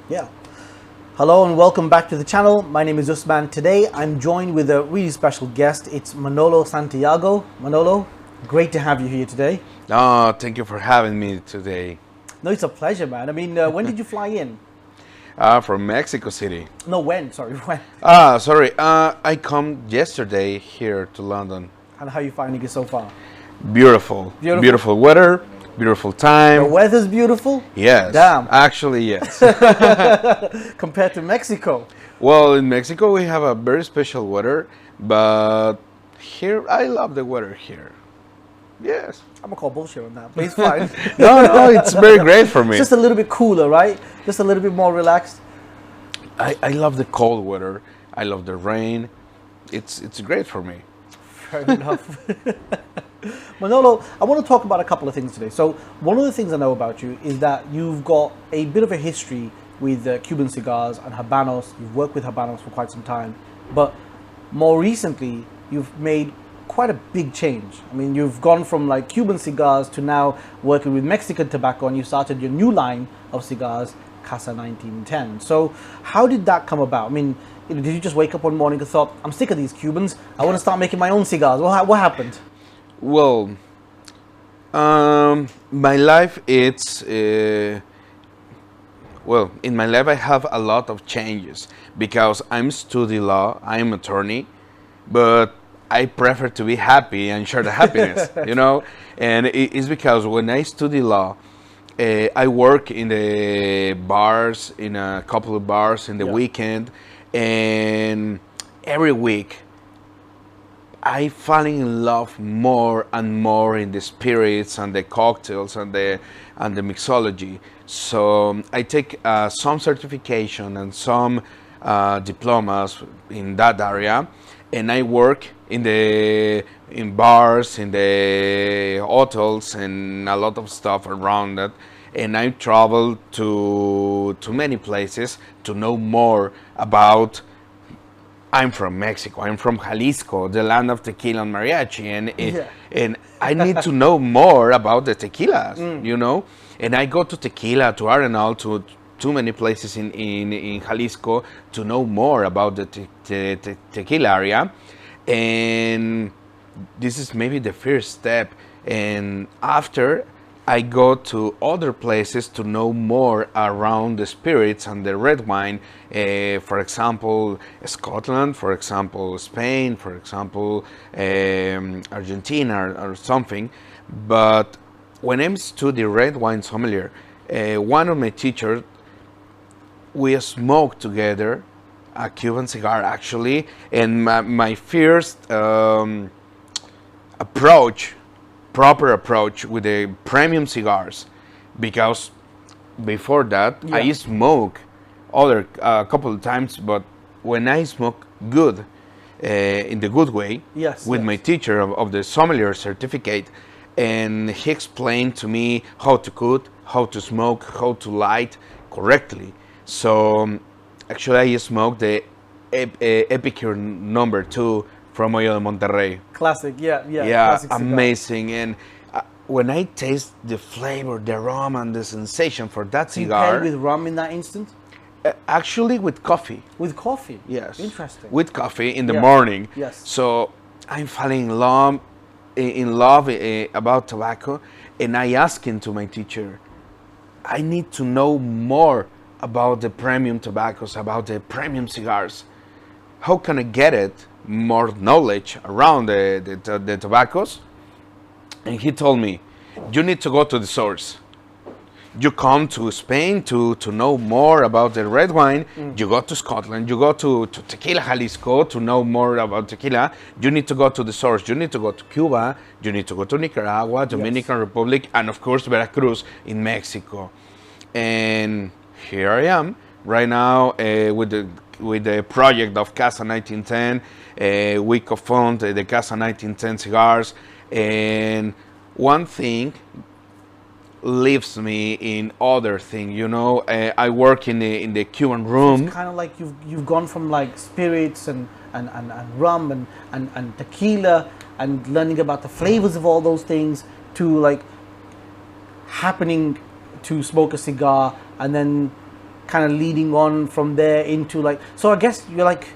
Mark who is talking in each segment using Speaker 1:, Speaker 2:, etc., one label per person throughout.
Speaker 1: Yeah. Hello and welcome back to the channel. My name is Usman. Today I'm joined with a really special guest. It's Manolo Santiago. Manolo, great to have you here today.
Speaker 2: Oh, thank you for having me today.
Speaker 1: No, it's a pleasure, man. I mean, when did you fly in?
Speaker 2: From Mexico City.
Speaker 1: No, when? Sorry, when?
Speaker 2: Sorry. I come yesterday here to London.
Speaker 1: And how are you finding it so far?
Speaker 2: Beautiful.
Speaker 1: Beautiful?
Speaker 2: Beautiful weather. Beautiful
Speaker 1: The
Speaker 2: time.
Speaker 1: weather's beautiful?
Speaker 2: Yes.
Speaker 1: Damn.
Speaker 2: Actually, yes.
Speaker 1: Compared to Mexico.
Speaker 2: Well, in Mexico we have a very special weather, but here I love the weather here. Yes.
Speaker 1: I'm gonna call bullshit on that, but it's fine.
Speaker 2: No, it's very great for me.
Speaker 1: It's just a little bit cooler, right? Just a little bit more relaxed.
Speaker 2: I love the cold weather. I love the rain. It's great for me.
Speaker 1: Fair enough. Manolo, I want to talk about a couple of things today. So one of the things I know about you is that you've got a bit of a history with Cuban cigars and Habanos. You've worked with Habanos for quite some time. But more recently, you've made quite a big change. I mean, you've gone from like Cuban cigars to now working with Mexican tobacco, and you started your new line of cigars, Casa 1910. So how did that come about? I mean, did you just wake up one morning and thought, I'm sick of these Cubans, I want to start making my own cigars? What happened?
Speaker 2: Well, my life it's well, in my life I have a lot of changes because I'm study law, I'm attorney, but I prefer to be happy and share the happiness, you know. And it's because when I study law, I work in the bars, in a couple of bars in the weekend, and every week I fall in love more and more in the spirits and the cocktails and the mixology. So I take some certification and some diplomas in that area, and I work in bars, in the hotels, and a lot of stuff around that. And I travel to many places to know more about. I'm from Mexico. I'm from Jalisco, the land of tequila and mariachi, and I need to know more about the tequilas, you know. And I go to tequila, to Arenal, to too many places in Jalisco to know more about the tequila area, and this is maybe the first step. And after, I go to other places to know more around the spirits and the red wine. For example, Scotland, for example, Spain, for example, Argentina or something. But when I'm studying red wine sommelier, one of my teachers, we smoked together a Cuban cigar actually, and my first proper approach with the premium cigars, because before that I smoke other a couple of times, but when I smoke good, in the good way, with my teacher of the sommelier certificate, and he explained to me how to cook, how to smoke, how to light correctly. So actually I smoked the Epicure number 2 from Hoyo de Monterrey.
Speaker 1: Classic, yeah,
Speaker 2: classic amazing. And when I taste the flavor, the aroma, and the sensation for that cigar.
Speaker 1: You paired with rum in that instant?
Speaker 2: Actually, with coffee.
Speaker 1: With coffee?
Speaker 2: Yes.
Speaker 1: Interesting.
Speaker 2: With coffee in the morning.
Speaker 1: Yes.
Speaker 2: So I'm falling in love about tobacco, and I asking to my teacher, I need to know more about the premium tobaccos, about the premium cigars. How can I get it? More knowledge around the tobaccos. And he told me, you need to go to the source. You come to Spain to know more about the red wine. You go to Scotland, you go to Tequila Jalisco to know more about tequila. You need to go to the source. You need to go to Cuba. You need to go to Nicaragua, Dominican Republic, and of course Veracruz in Mexico. And here I am right now with the project of Casa 1910. We co-found the Casa 1910 cigars, and one thing leaves me in other thing. You know, I work in the Cuban room.
Speaker 1: It's kind of like you've gone from like spirits and rum and tequila and learning about the flavors of all those things to like happening to smoke a cigar and then kind of leading on from there into like, so I guess you're like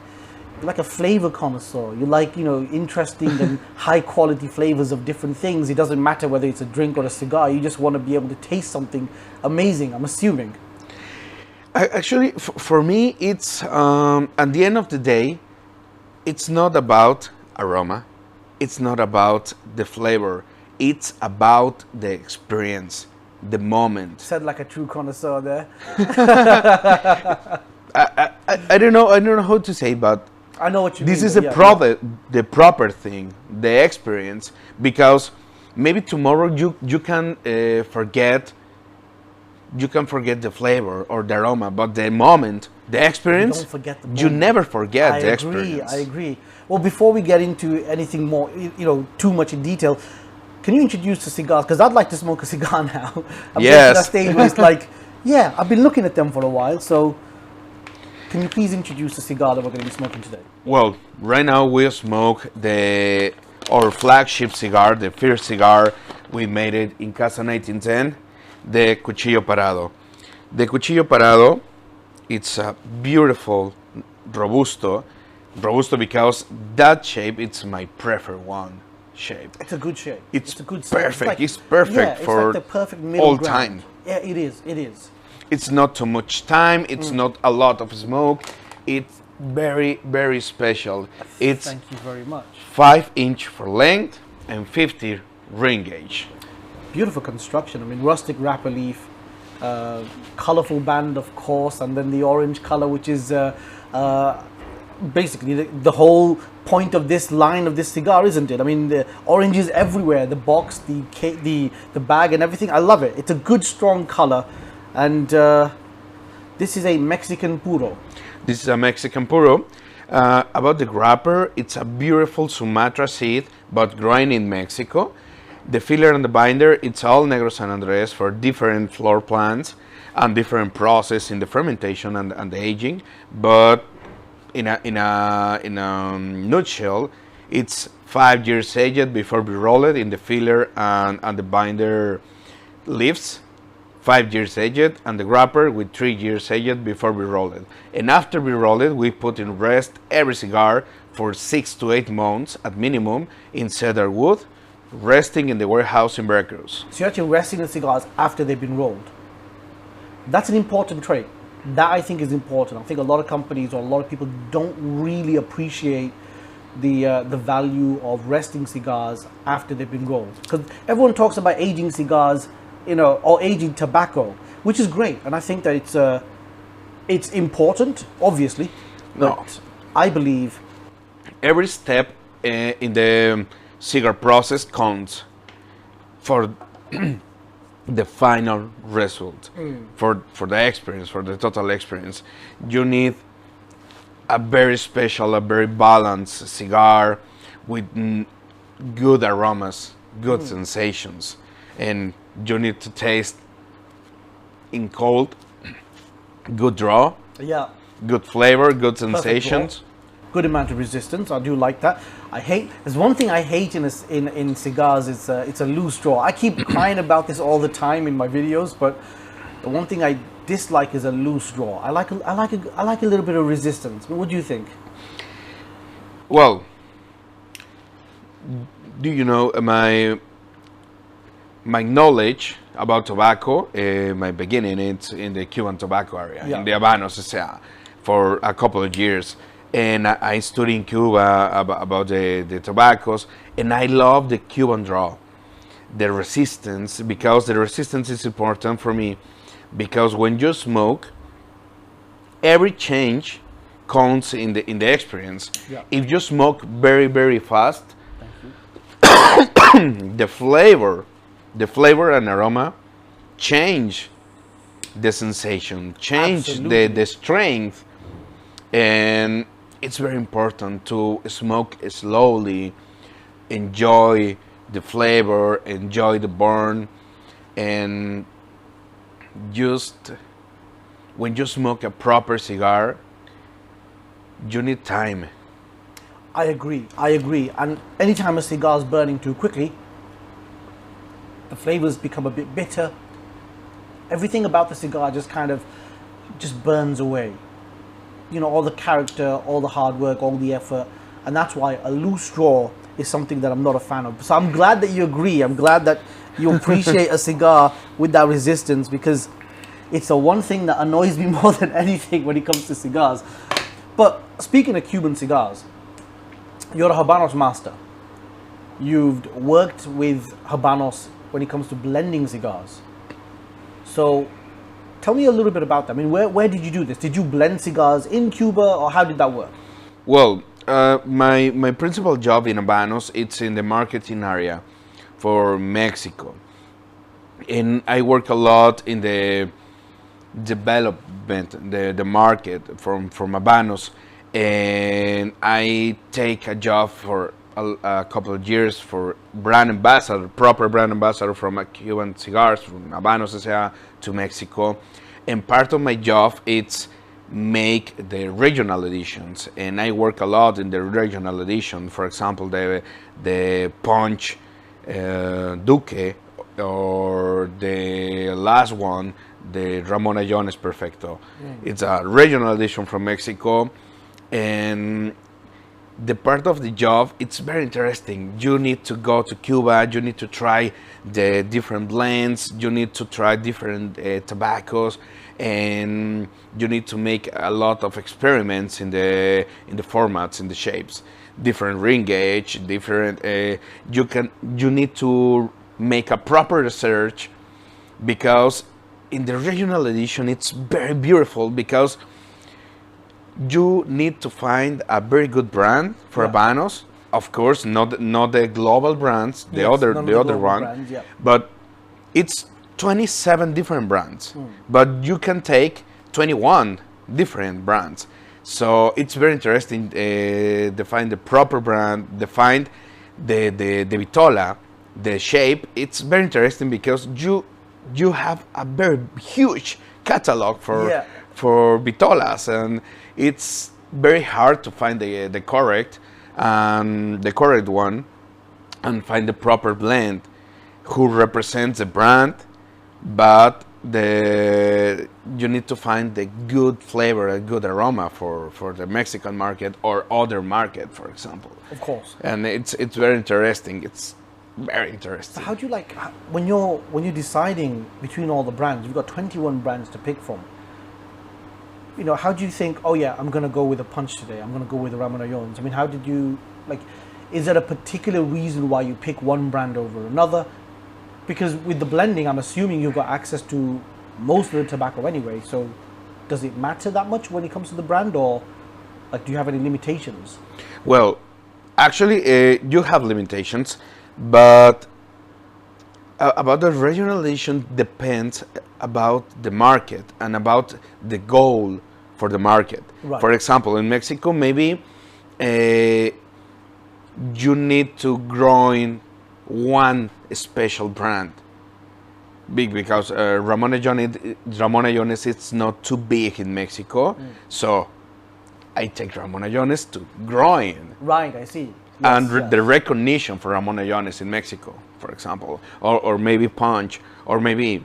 Speaker 1: a flavor connoisseur. You like, you know, interesting and high quality flavors of different things. It doesn't matter whether it's a drink or a cigar. You just want to be able to taste something amazing, I'm assuming.
Speaker 2: Actually, for me, it's at the end of the day, it's not about aroma. It's not about the flavor. It's about the experience, the moment.
Speaker 1: Said like a true connoisseur there.
Speaker 2: I don't know how to say, but
Speaker 1: I know what you
Speaker 2: this
Speaker 1: mean.
Speaker 2: is the proper thing, the experience, because maybe tomorrow you can forget. You can forget the flavor or the aroma, but the moment, the experience,
Speaker 1: You don't forget the
Speaker 2: you
Speaker 1: moment.
Speaker 2: never forget the experience.
Speaker 1: I agree. Well, before we get into anything more, you know, too much in detail, can you introduce the cigars? Because I'd like to smoke a cigar now. I'm
Speaker 2: Yes.
Speaker 1: getting to that stage where it's like, yeah, I've been looking at them for a while. So, can you please introduce the cigar that we're going to be smoking today?
Speaker 2: Well, right now we smoke our flagship cigar, the first cigar. We made it in Casa 1910, the Cuchillo Parado. The Cuchillo Parado, it's a beautiful Robusto because that shape, it's my preferred one shape.
Speaker 1: It's a good shape.
Speaker 2: It's
Speaker 1: a good
Speaker 2: perfect.
Speaker 1: It's
Speaker 2: It's perfect
Speaker 1: it's
Speaker 2: for
Speaker 1: like the perfect middle
Speaker 2: all
Speaker 1: ground.
Speaker 2: time.
Speaker 1: Yeah, it is. It is.
Speaker 2: It's not too much time. It's not a lot of smoke. It's very, very special. It's
Speaker 1: Thank you very much.
Speaker 2: 5-inch for length and 50 ring gauge.
Speaker 1: Beautiful construction. I mean, rustic wrapper leaf, colorful band, of course, and then the orange color, which is basically the whole point of this line of this cigar, isn't it? I mean, the orange is everywhere. The box, the bag, and everything. I love it. It's a good, strong color, and this is a Mexican puro.
Speaker 2: This is a Mexican puro. About the wrapper, it's a beautiful Sumatra seed, but grown in Mexico. The filler and the binder, it's all Negro San Andres for different floor plans and different process in the fermentation and the aging. But in a nutshell, it's 5 years aged before we roll it in the filler and the binder leaves. 5 years aged, and the wrapper with 3 years aged before we roll it. And after we roll it, we put in rest every cigar for 6 to 8 months at minimum in cedar wood, resting in the warehouse in Veracruz.
Speaker 1: So you're actually resting the cigars after they've been rolled. That's an important trait. That I think is important. I think a lot of companies or a lot of people don't really appreciate the value of resting cigars after they've been rolled. Because everyone talks about aging cigars, you know, or aging tobacco, which is great, and I think that it's important, obviously.
Speaker 2: No.
Speaker 1: But I believe
Speaker 2: Every step in the cigar process counts for the final result, for the experience, for the total experience. You need a very special, a very balanced cigar with good aromas, good sensations, and you need to taste in cold, good draw,
Speaker 1: yeah,
Speaker 2: good flavor, good
Speaker 1: perfect draw,
Speaker 2: sensations.
Speaker 1: good amount of resistance. I do like that. There's one thing I hate in cigars. It's a loose draw. I keep crying about this all the time in my videos, but the one thing I dislike is a loose draw. I like a little bit of resistance. What do you think?
Speaker 2: Well, do you know my knowledge about tobacco? My beginning, it's in the Cuban tobacco area,
Speaker 1: Yeah.
Speaker 2: in the Habanos, for a couple of years. And I studied in Cuba about the tobaccos, and I love the Cuban draw, the resistance, because the resistance is important for me, because when you smoke, every change counts in the experience.
Speaker 1: Yeah.
Speaker 2: If you smoke very, very fast,
Speaker 1: Thank you.
Speaker 2: the flavor and aroma change the sensation, change
Speaker 1: Absolutely.
Speaker 2: the strength, and it's very important to smoke slowly, enjoy the flavor, enjoy the burn, and just when you smoke a proper cigar, you need time.
Speaker 1: I agree. And anytime a cigar is burning too quickly, the flavors become a bit bitter. Everything about the cigar just kind of just burns away. You know, all the character, all the hard work, all the effort, and that's why a loose straw is something that I'm not a fan of. So I'm glad that you agree. I'm glad that you appreciate a cigar with that resistance, because it's the one thing that annoys me more than anything when it comes to cigars. But speaking of Cuban cigars, you're a Habanos master. You've worked with Habanos when it comes to blending cigars. So tell me a little bit about that. I mean, where did you do this? Did you blend cigars in Cuba, or how did that work?
Speaker 2: Well, my principal job in Habanos, it's in the marketing area for Mexico. And I work a lot in the development, the market from Habanos. And I take a job for a couple of years for brand ambassador, proper brand ambassador from Cuban Cigars, from Habanos S.A. to Mexico. And part of my job it's make the regional editions, and I work a lot in the regional edition. For example, the Punch Duque, or the last one, the Ramon Allones Perfecto. It's a regional edition from Mexico, and the part of the job, it's very interesting. You need to go to Cuba, you need to try the different blends, you need to try different tobaccos, and you need to make a lot of experiments in the formats, in the shapes, different ring gauge, different. You need to make a proper research, because in the regional edition it's very beautiful, because you need to find a very good brand for Habanos. Of course, not the global brands, the other one, brands, but it's 27 different brands. But you can take 21 different brands. So it's very interesting to find the proper brand, to find the vitola, the shape. It's very interesting because you have a very huge catalog for vitolas, and it's very hard to find the correct one, and find the proper blend who represents the brand, but you need to find the good flavor, a good aroma for the Mexican market or other market, for example.
Speaker 1: Of course.
Speaker 2: And it's very interesting. It's very interesting.
Speaker 1: So how do you when you're deciding between all the brands? You've got 21 brands to pick from. You know, how do you think, oh yeah, I'm going to go with a Punch today, I'm going to go with a Ramon Allones? I mean, how did you, is there a particular reason why you pick one brand over another? Because with the blending, I'm assuming you've got access to most of the tobacco anyway, so does it matter that much when it comes to the brand, or do you have any limitations?
Speaker 2: Well, actually, you have limitations, but about the regional edition depends about the market and about the goal for the market. Right. For example, in Mexico, maybe you need to grow in one special brand, big, because Ramon Allones it's not too big in Mexico, so I take Ramon Allones to grow in.
Speaker 1: Right, I see.
Speaker 2: Yes, and the recognition for Ramon Allones in Mexico, for example, or maybe Punch, or maybe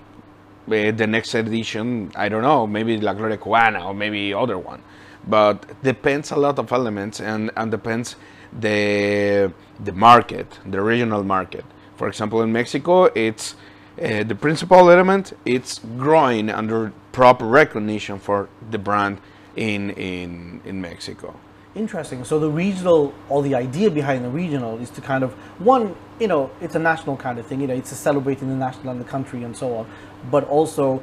Speaker 2: the next edition, I don't know, maybe La Gloria Cubana, or maybe other one. But depends a lot of elements, and depends the market, the regional market. For example, in Mexico, it's the principal element. It's growing under proper recognition for the brand in Mexico.
Speaker 1: Interesting. So the regional, or the idea behind the regional, is to kind of, one, it's a national kind of thing. It's a celebrating the national and the country and so on. But also,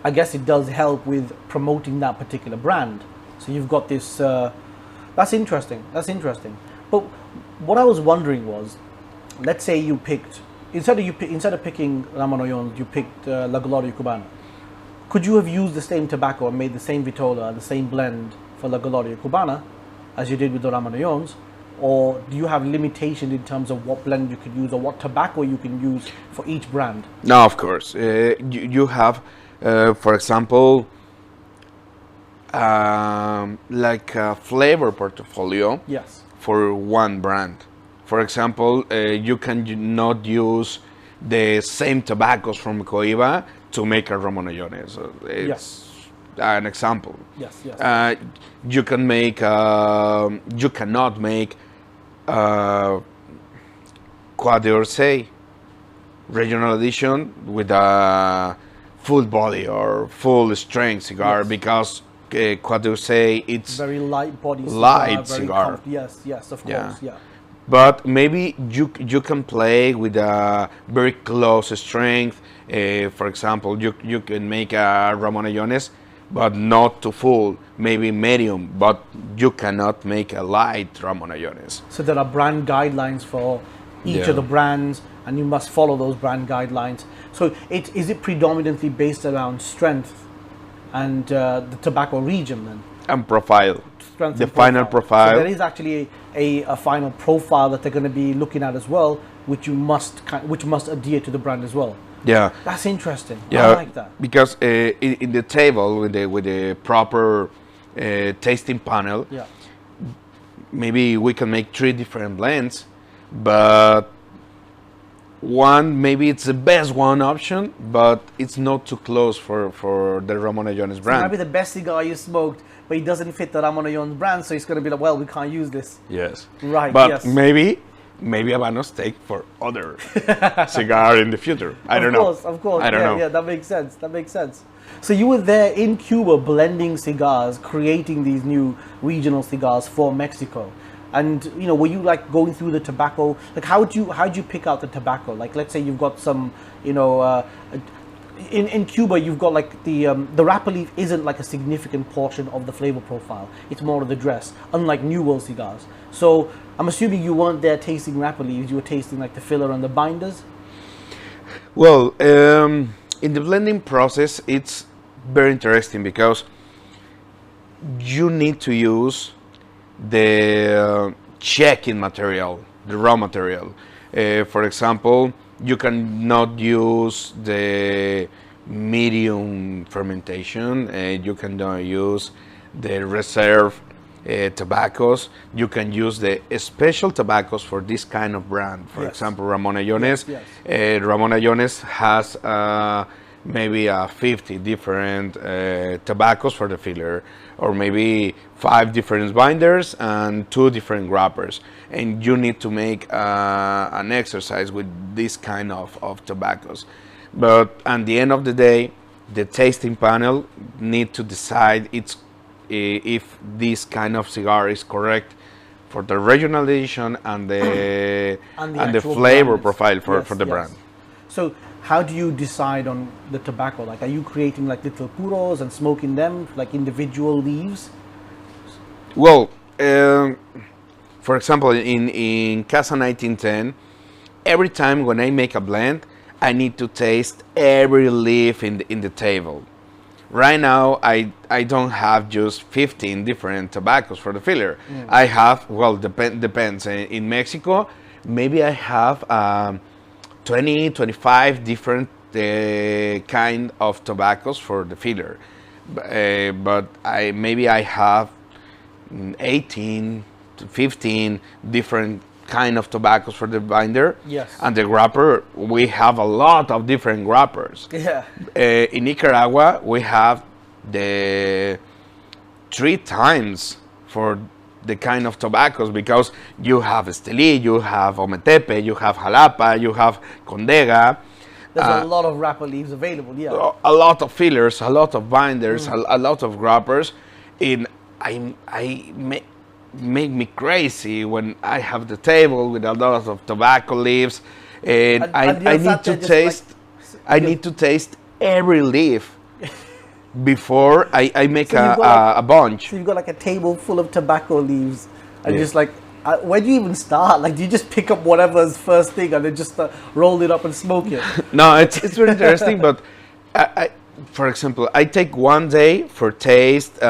Speaker 1: I guess it does help with promoting that particular brand. So you've got this. That's interesting. But what I was wondering was, let's say you picked, instead of picking Ramon Allones, you picked La Gloria Cubana. Could you have used the same tobacco and made the same vitola, the same blend for La Gloria Cubana as you did with the Ramon Allones? Or do you have limitations in terms of what blend you could use, or what tobacco you can use for each brand?
Speaker 2: No, of course. You have, for example, like a flavor portfolio.
Speaker 1: Yes. For
Speaker 2: one brand. For example, you can not use the same tobaccos from Coiba to make a Ramon Allones. an example.
Speaker 1: Yes, yes.
Speaker 2: You can make. You cannot make Croix d'Orsay regional edition with a full body or full strength cigar
Speaker 1: Yes.
Speaker 2: because Croix d'Orsay it's
Speaker 1: Very light body cigar.
Speaker 2: light
Speaker 1: very
Speaker 2: cigar.
Speaker 1: Yes, yes, of
Speaker 2: Yeah.
Speaker 1: course, yeah.
Speaker 2: But maybe you can play with a very close strength. For example, you can make a Ramon Jones, but not too full. Maybe medium, but you cannot make a light Ramon Jones.
Speaker 1: So there are brand guidelines for each
Speaker 2: Yeah.
Speaker 1: of the brands, and you must follow those brand guidelines. So is it predominantly based around strength and the tobacco region then?
Speaker 2: And profile.
Speaker 1: Strength
Speaker 2: The
Speaker 1: and
Speaker 2: final profile.
Speaker 1: So there is actually a final profile that they're going to be looking at as well, which must adhere to the brand as well.
Speaker 2: Yeah.
Speaker 1: That's interesting.
Speaker 2: Yeah,
Speaker 1: I like that.
Speaker 2: because in the table with the proper tasting panel,
Speaker 1: Yeah.
Speaker 2: maybe we can make 3 different blends, but one maybe it's the best one option, but it's not too close for the Ramon Jones
Speaker 1: It might
Speaker 2: brand.
Speaker 1: be the best cigar you smoked, but it doesn't fit the Ramon Jones brand, so it's going to be like, well, we can't use this.
Speaker 2: Yes,
Speaker 1: Right,
Speaker 2: but
Speaker 1: yes.
Speaker 2: maybe Habanos take for other cigar in the future. I don't know.
Speaker 1: Of course.
Speaker 2: I don't know.
Speaker 1: Yeah, that makes sense. That makes sense. So you were there in Cuba blending cigars, creating these new regional cigars for Mexico. And were you like going through the tobacco? Like how'd you pick out the tobacco? Like let's say you've got some, in Cuba you've got like the wrapper leaf isn't like a significant portion of the flavor profile. It's more of the dress, unlike New World cigars. So I'm assuming you weren't there tasting wrapper leaves. You were tasting like the filler and the binders.
Speaker 2: Well, in the blending process, it's very interesting because you need to use the checking material, the raw material. For example, you cannot use the medium fermentation. You cannot use the reserve tobaccos. You can use the special tobaccos for this kind of brand. For
Speaker 1: Yes.
Speaker 2: example, Ramon Jones.
Speaker 1: Yes.
Speaker 2: Ramon Jones has maybe 50 different tobaccos for the filler, or maybe 5 different binders and 2 different wrappers. And you need to make an exercise with this kind of tobaccos. But at the end of the day, the tasting panel need to decide if this kind of cigar is correct for the regional edition and the
Speaker 1: actual
Speaker 2: flavor
Speaker 1: brand.
Speaker 2: profile for
Speaker 1: Yes,
Speaker 2: the
Speaker 1: yes.
Speaker 2: brand.
Speaker 1: So how do you decide on the tobacco? Like, are you creating like little puros and smoking them like individual leaves?
Speaker 2: Well, for example, in Casa 1910, every time when I make a blend, I need to taste every leaf in the table. Right now, I don't have just 15 different tobaccos for the filler. I have, well, depends. In Mexico, maybe I have 20, 25 different kind of tobaccos for the filler. But maybe I have 18 to 15 different kind of tobaccos for the binder.
Speaker 1: Yes.
Speaker 2: And the wrapper, we have a lot of different wrappers.
Speaker 1: Yeah.
Speaker 2: In Nicaragua, we have the 3 times for the kind of tobaccos, because you have Estelí, you have Ometepe, you have Jalapa, you have Condega.
Speaker 1: There's a lot of wrapper leaves available. Yeah.
Speaker 2: A lot of fillers, a lot of binders, a lot of wrappers. And make me crazy when I have the table with a lot of tobacco leaves, and I need to taste. I need to taste every leaf before I make a bunch.
Speaker 1: So you've got like a table full of tobacco leaves, and
Speaker 2: Yeah.
Speaker 1: just like, where do you even start? Like, do you just pick up whatever's first thing and then just roll it up and smoke it?
Speaker 2: No, it's very interesting. But for example, I take one day for taste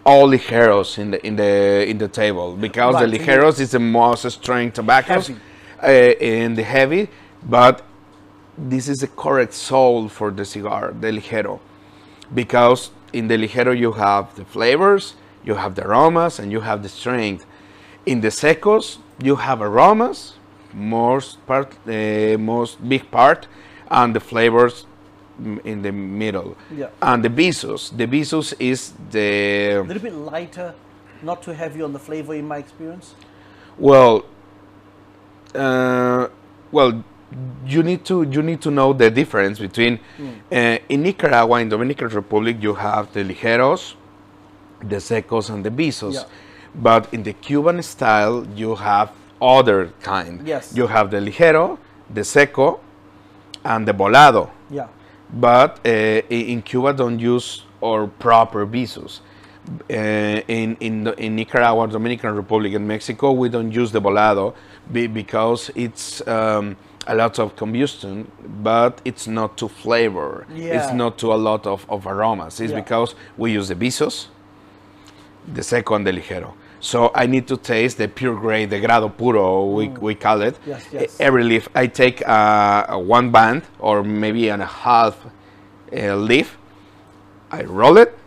Speaker 2: all ligeros in the table, because
Speaker 1: Right,
Speaker 2: the
Speaker 1: so
Speaker 2: ligeros is the most strong tobaccos and the heavy. But this is the correct soul for the cigar, the ligero, because in the ligero you have the flavors, you have the aromas, and you have the strength. In the secos, you have aromas, most big part, and the flavors in the middle.
Speaker 1: Yeah.
Speaker 2: And the Visus is the
Speaker 1: A little bit lighter, not too heavy on the flavor in my experience.
Speaker 2: well, well, you need to know the difference between in Nicaragua, in Dominican Republic, you have the ligeros, the secos, and the visos.
Speaker 1: Yeah.
Speaker 2: But in the Cuban style, you have other kind.
Speaker 1: Yes.
Speaker 2: You have the ligero, the seco, and the volado.
Speaker 1: Yeah.
Speaker 2: But in Cuba, don't use our proper visos. In Nicaragua, Dominican Republic, and Mexico, we don't use the volado because it's a lot of combustion, but it's not to flavor.
Speaker 1: Yeah.
Speaker 2: It's not to a lot of aromas. It's because we use the visos, the seco, and the ligero. So I need to taste the pure grade, the grado puro, we call it.
Speaker 1: Yes, yes.
Speaker 2: Every leaf, I take one band or maybe and a half leaf. I roll it,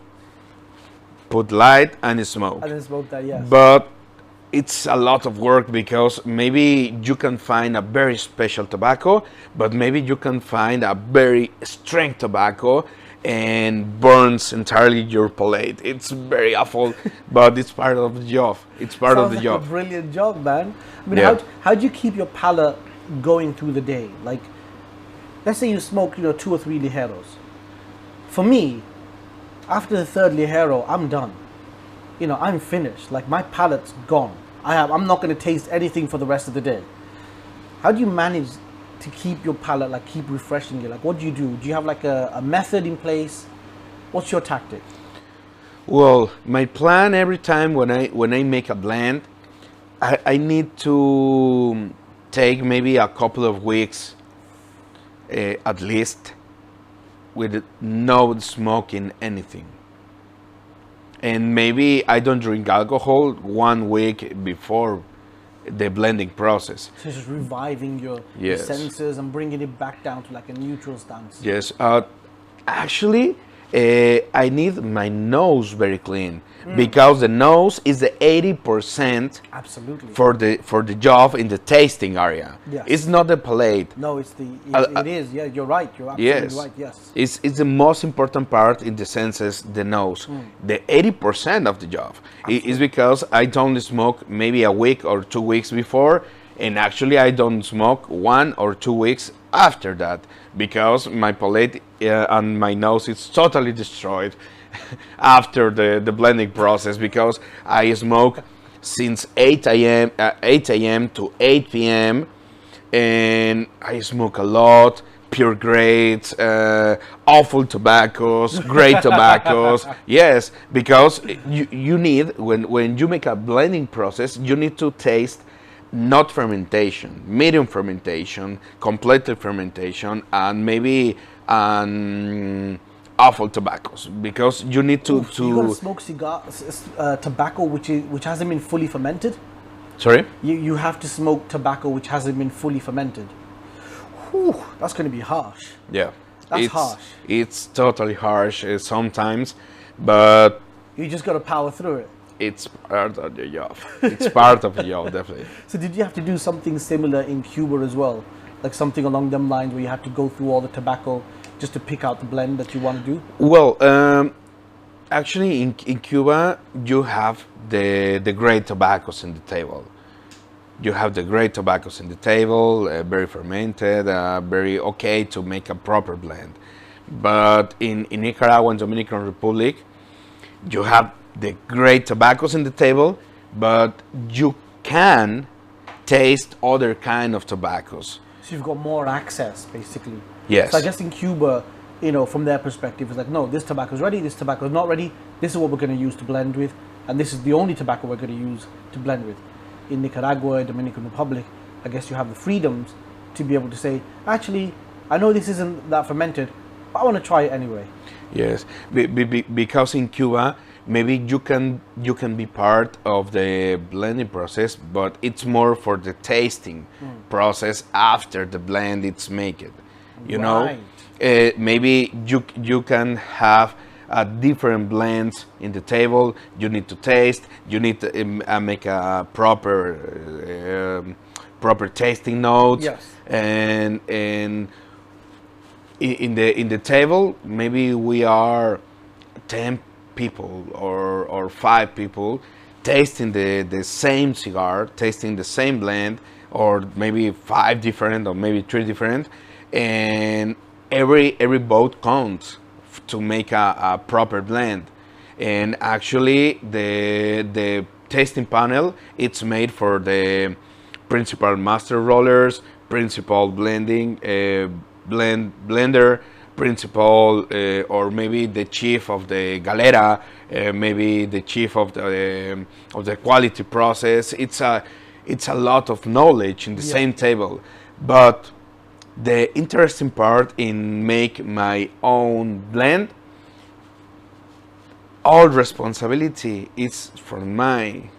Speaker 2: put light, and smoke.
Speaker 1: I didn't smoke that, yes.
Speaker 2: But it's a lot of work because maybe you can find a very special tobacco, but maybe you can find a very strong tobacco and burns entirely your palate. It's very awful, but it's part of the job. It's part of the job.
Speaker 1: A brilliant job, man. I mean,
Speaker 2: Yeah.
Speaker 1: how do you keep your palate going through the day? Like, let's say you smoke, 2 or 3 ligeros. For me, after the third ligero, I'm done. I'm finished. Like, my palate's gone. I'm not going to taste anything for the rest of the day. How do you manage to keep your palate, like, keep refreshing it? Like, what do? Do you have like a method in place? What's your tactic?
Speaker 2: Well, my plan every time when I make a blend, I need to take maybe a couple of weeks at least with no smoking anything. And maybe I don't drink alcohol 1 week before the blending process.
Speaker 1: So it's just reviving your
Speaker 2: Yes.
Speaker 1: senses and bringing it back down to like a neutral stance.
Speaker 2: Yes, actually, I need my nose very clean because the nose is the 80%
Speaker 1: Absolutely.
Speaker 2: for the job in the tasting area.
Speaker 1: Yes.
Speaker 2: It's not the palate.
Speaker 1: No, it is. Yeah, you're right. You're absolutely right. Yes.
Speaker 2: It's the most important part in the senses, the nose. The 80% of the job is because I don't smoke maybe a week or 2 weeks before, and actually I don't smoke 1 or 2 weeks after that because my palate and my nose is totally destroyed after the blending process because I smoke since 8 a.m. to 8 p.m. and I smoke a lot, pure grades, awful tobaccos, great tobaccos. Yes, because you need, when you make a blending process, you need to taste not fermentation, medium fermentation, complete fermentation, and maybe awful tobaccos because you need to.
Speaker 1: You gotta smoke tobacco which hasn't been fully fermented.
Speaker 2: Sorry?
Speaker 1: You have to smoke tobacco which hasn't been fully fermented. Whew, that's gonna be harsh.
Speaker 2: Yeah.
Speaker 1: That's harsh.
Speaker 2: It's totally harsh sometimes, but
Speaker 1: You just gotta power through it.
Speaker 2: it's part of the job. It's part of the job, definitely.
Speaker 1: So did you have to do something similar in Cuba as well? Like something along them lines where you had to go through all the tobacco just to pick out the blend that you want to do?
Speaker 2: Well, actually, in Cuba, you have the great tobaccos in the table. You have the great tobaccos in the table, very fermented, very okay to make a proper blend. But in Nicaragua and Dominican Republic, you have the great tobaccos in the table, but you can taste other kind of tobaccos.
Speaker 1: So you've got more access, basically.
Speaker 2: Yes.
Speaker 1: So I guess in Cuba, from their perspective, it's like, no, this tobacco is ready, this tobacco is not ready, this is what we're going to use to blend with, and this is the only tobacco we're going to use to blend with. In Nicaragua, Dominican Republic, I guess you have the freedoms to be able to say, actually, I know this isn't that fermented, but I want to try it anyway.
Speaker 2: Yes, because in Cuba, maybe you can be part of the blending process, but it's more for the tasting process after the blend it's made. You know, maybe you can have different blends in the table. You need to taste. You need to make a proper tasting notes.
Speaker 1: Yes.
Speaker 2: And in the table, maybe we are 10 people or 5 people tasting the same cigar, tasting the same blend, or maybe 5 different, or maybe 3 different, and every vote counts to make a proper blend. And actually, the tasting panel, it's made for the principal master rollers, principal blending blender, principal, or maybe the chief of the galera, maybe the chief of the quality process. It's a lot of knowledge in the same table. But the interesting part in make my own blend, all responsibility is from my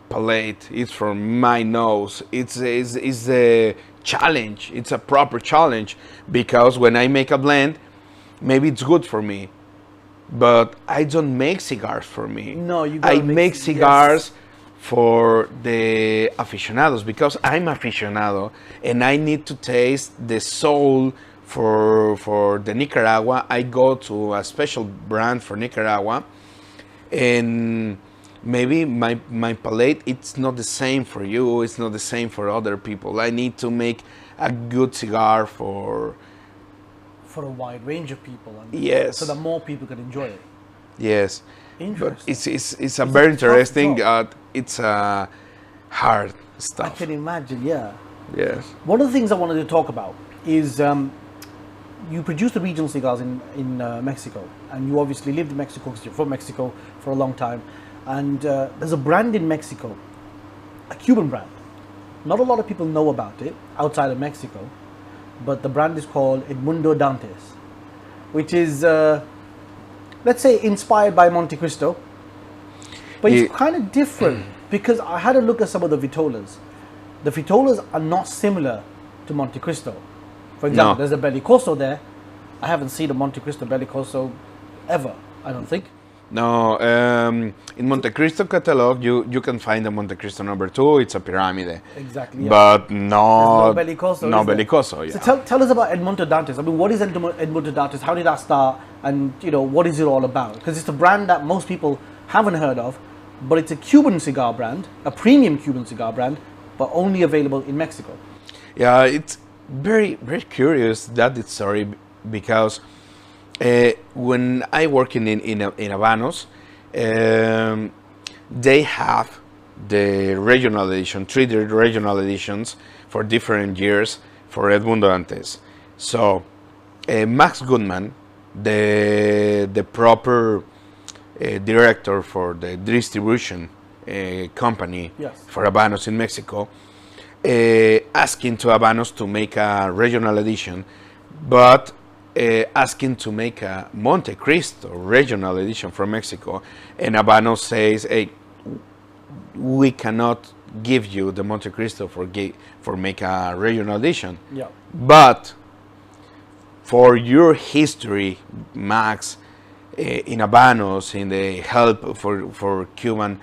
Speaker 2: palate, it's from my nose. It's a challenge. It's a proper challenge, because when I make a blend, maybe it's good for me, but I don't make cigars for me.
Speaker 1: No, you
Speaker 2: I
Speaker 1: gotta
Speaker 2: make
Speaker 1: yes.
Speaker 2: cigars for the aficionados, because I'm aficionado and I need to taste the soul for the Nicaragua. I go to a special brand for Nicaragua, and maybe my palate, it's not the same for you, it's not the same for other people. I need to make a good cigar for
Speaker 1: a wide range of people, and
Speaker 2: yes,
Speaker 1: so that more people can enjoy it.
Speaker 2: Yes,
Speaker 1: Interesting.
Speaker 2: but it's a very interesting. It's hard
Speaker 1: I
Speaker 2: stuff.
Speaker 1: can imagine, yeah.
Speaker 2: Yes.
Speaker 1: One of the things I wanted to talk about is you produce the regional cigars in Mexico, and you obviously lived in Mexico because you're from Mexico for a long time. And there's a brand in Mexico, a Cuban brand. Not a lot of people know about it outside of Mexico, but the brand is called Edmundo Dantes, which is, let's say, inspired by Monte Cristo, but it's kind of different, because I had a look at some of the vitolas. The vitolas are not similar to Monte Cristo. For example, there's a Bellicoso there. I haven't seen a Monte Cristo Bellicoso ever, I don't think.
Speaker 2: No, in Monte Cristo catalog, you can find the Monte Cristo #2. It's a pyramid.
Speaker 1: Exactly. Yeah.
Speaker 2: But no,
Speaker 1: no Bellicoso.
Speaker 2: No Bellicoso. Yeah.
Speaker 1: So tell us about Edmundo Dantes. I mean, what is Edmundo Dantes? How did that start? And what is it all about? Because it's a brand that most people haven't heard of, but it's a Cuban cigar brand, a premium Cuban cigar brand, but only available in Mexico.
Speaker 2: Yeah, it's very very curious that story, because when I work in Habanos, they have the regional edition, 3 regional editions for different years for Edmundo Dantes. So Max Goodman, the proper director for the distribution company for Habanos in Mexico, asking to Habanos to make a regional edition, but asking to make a Monte Cristo regional edition from Mexico. And Habanos says, hey, we cannot give you the Monte Cristo for make a regional edition.
Speaker 1: Yeah.
Speaker 2: But for your history, Max, in Habanos, in the help for Cuban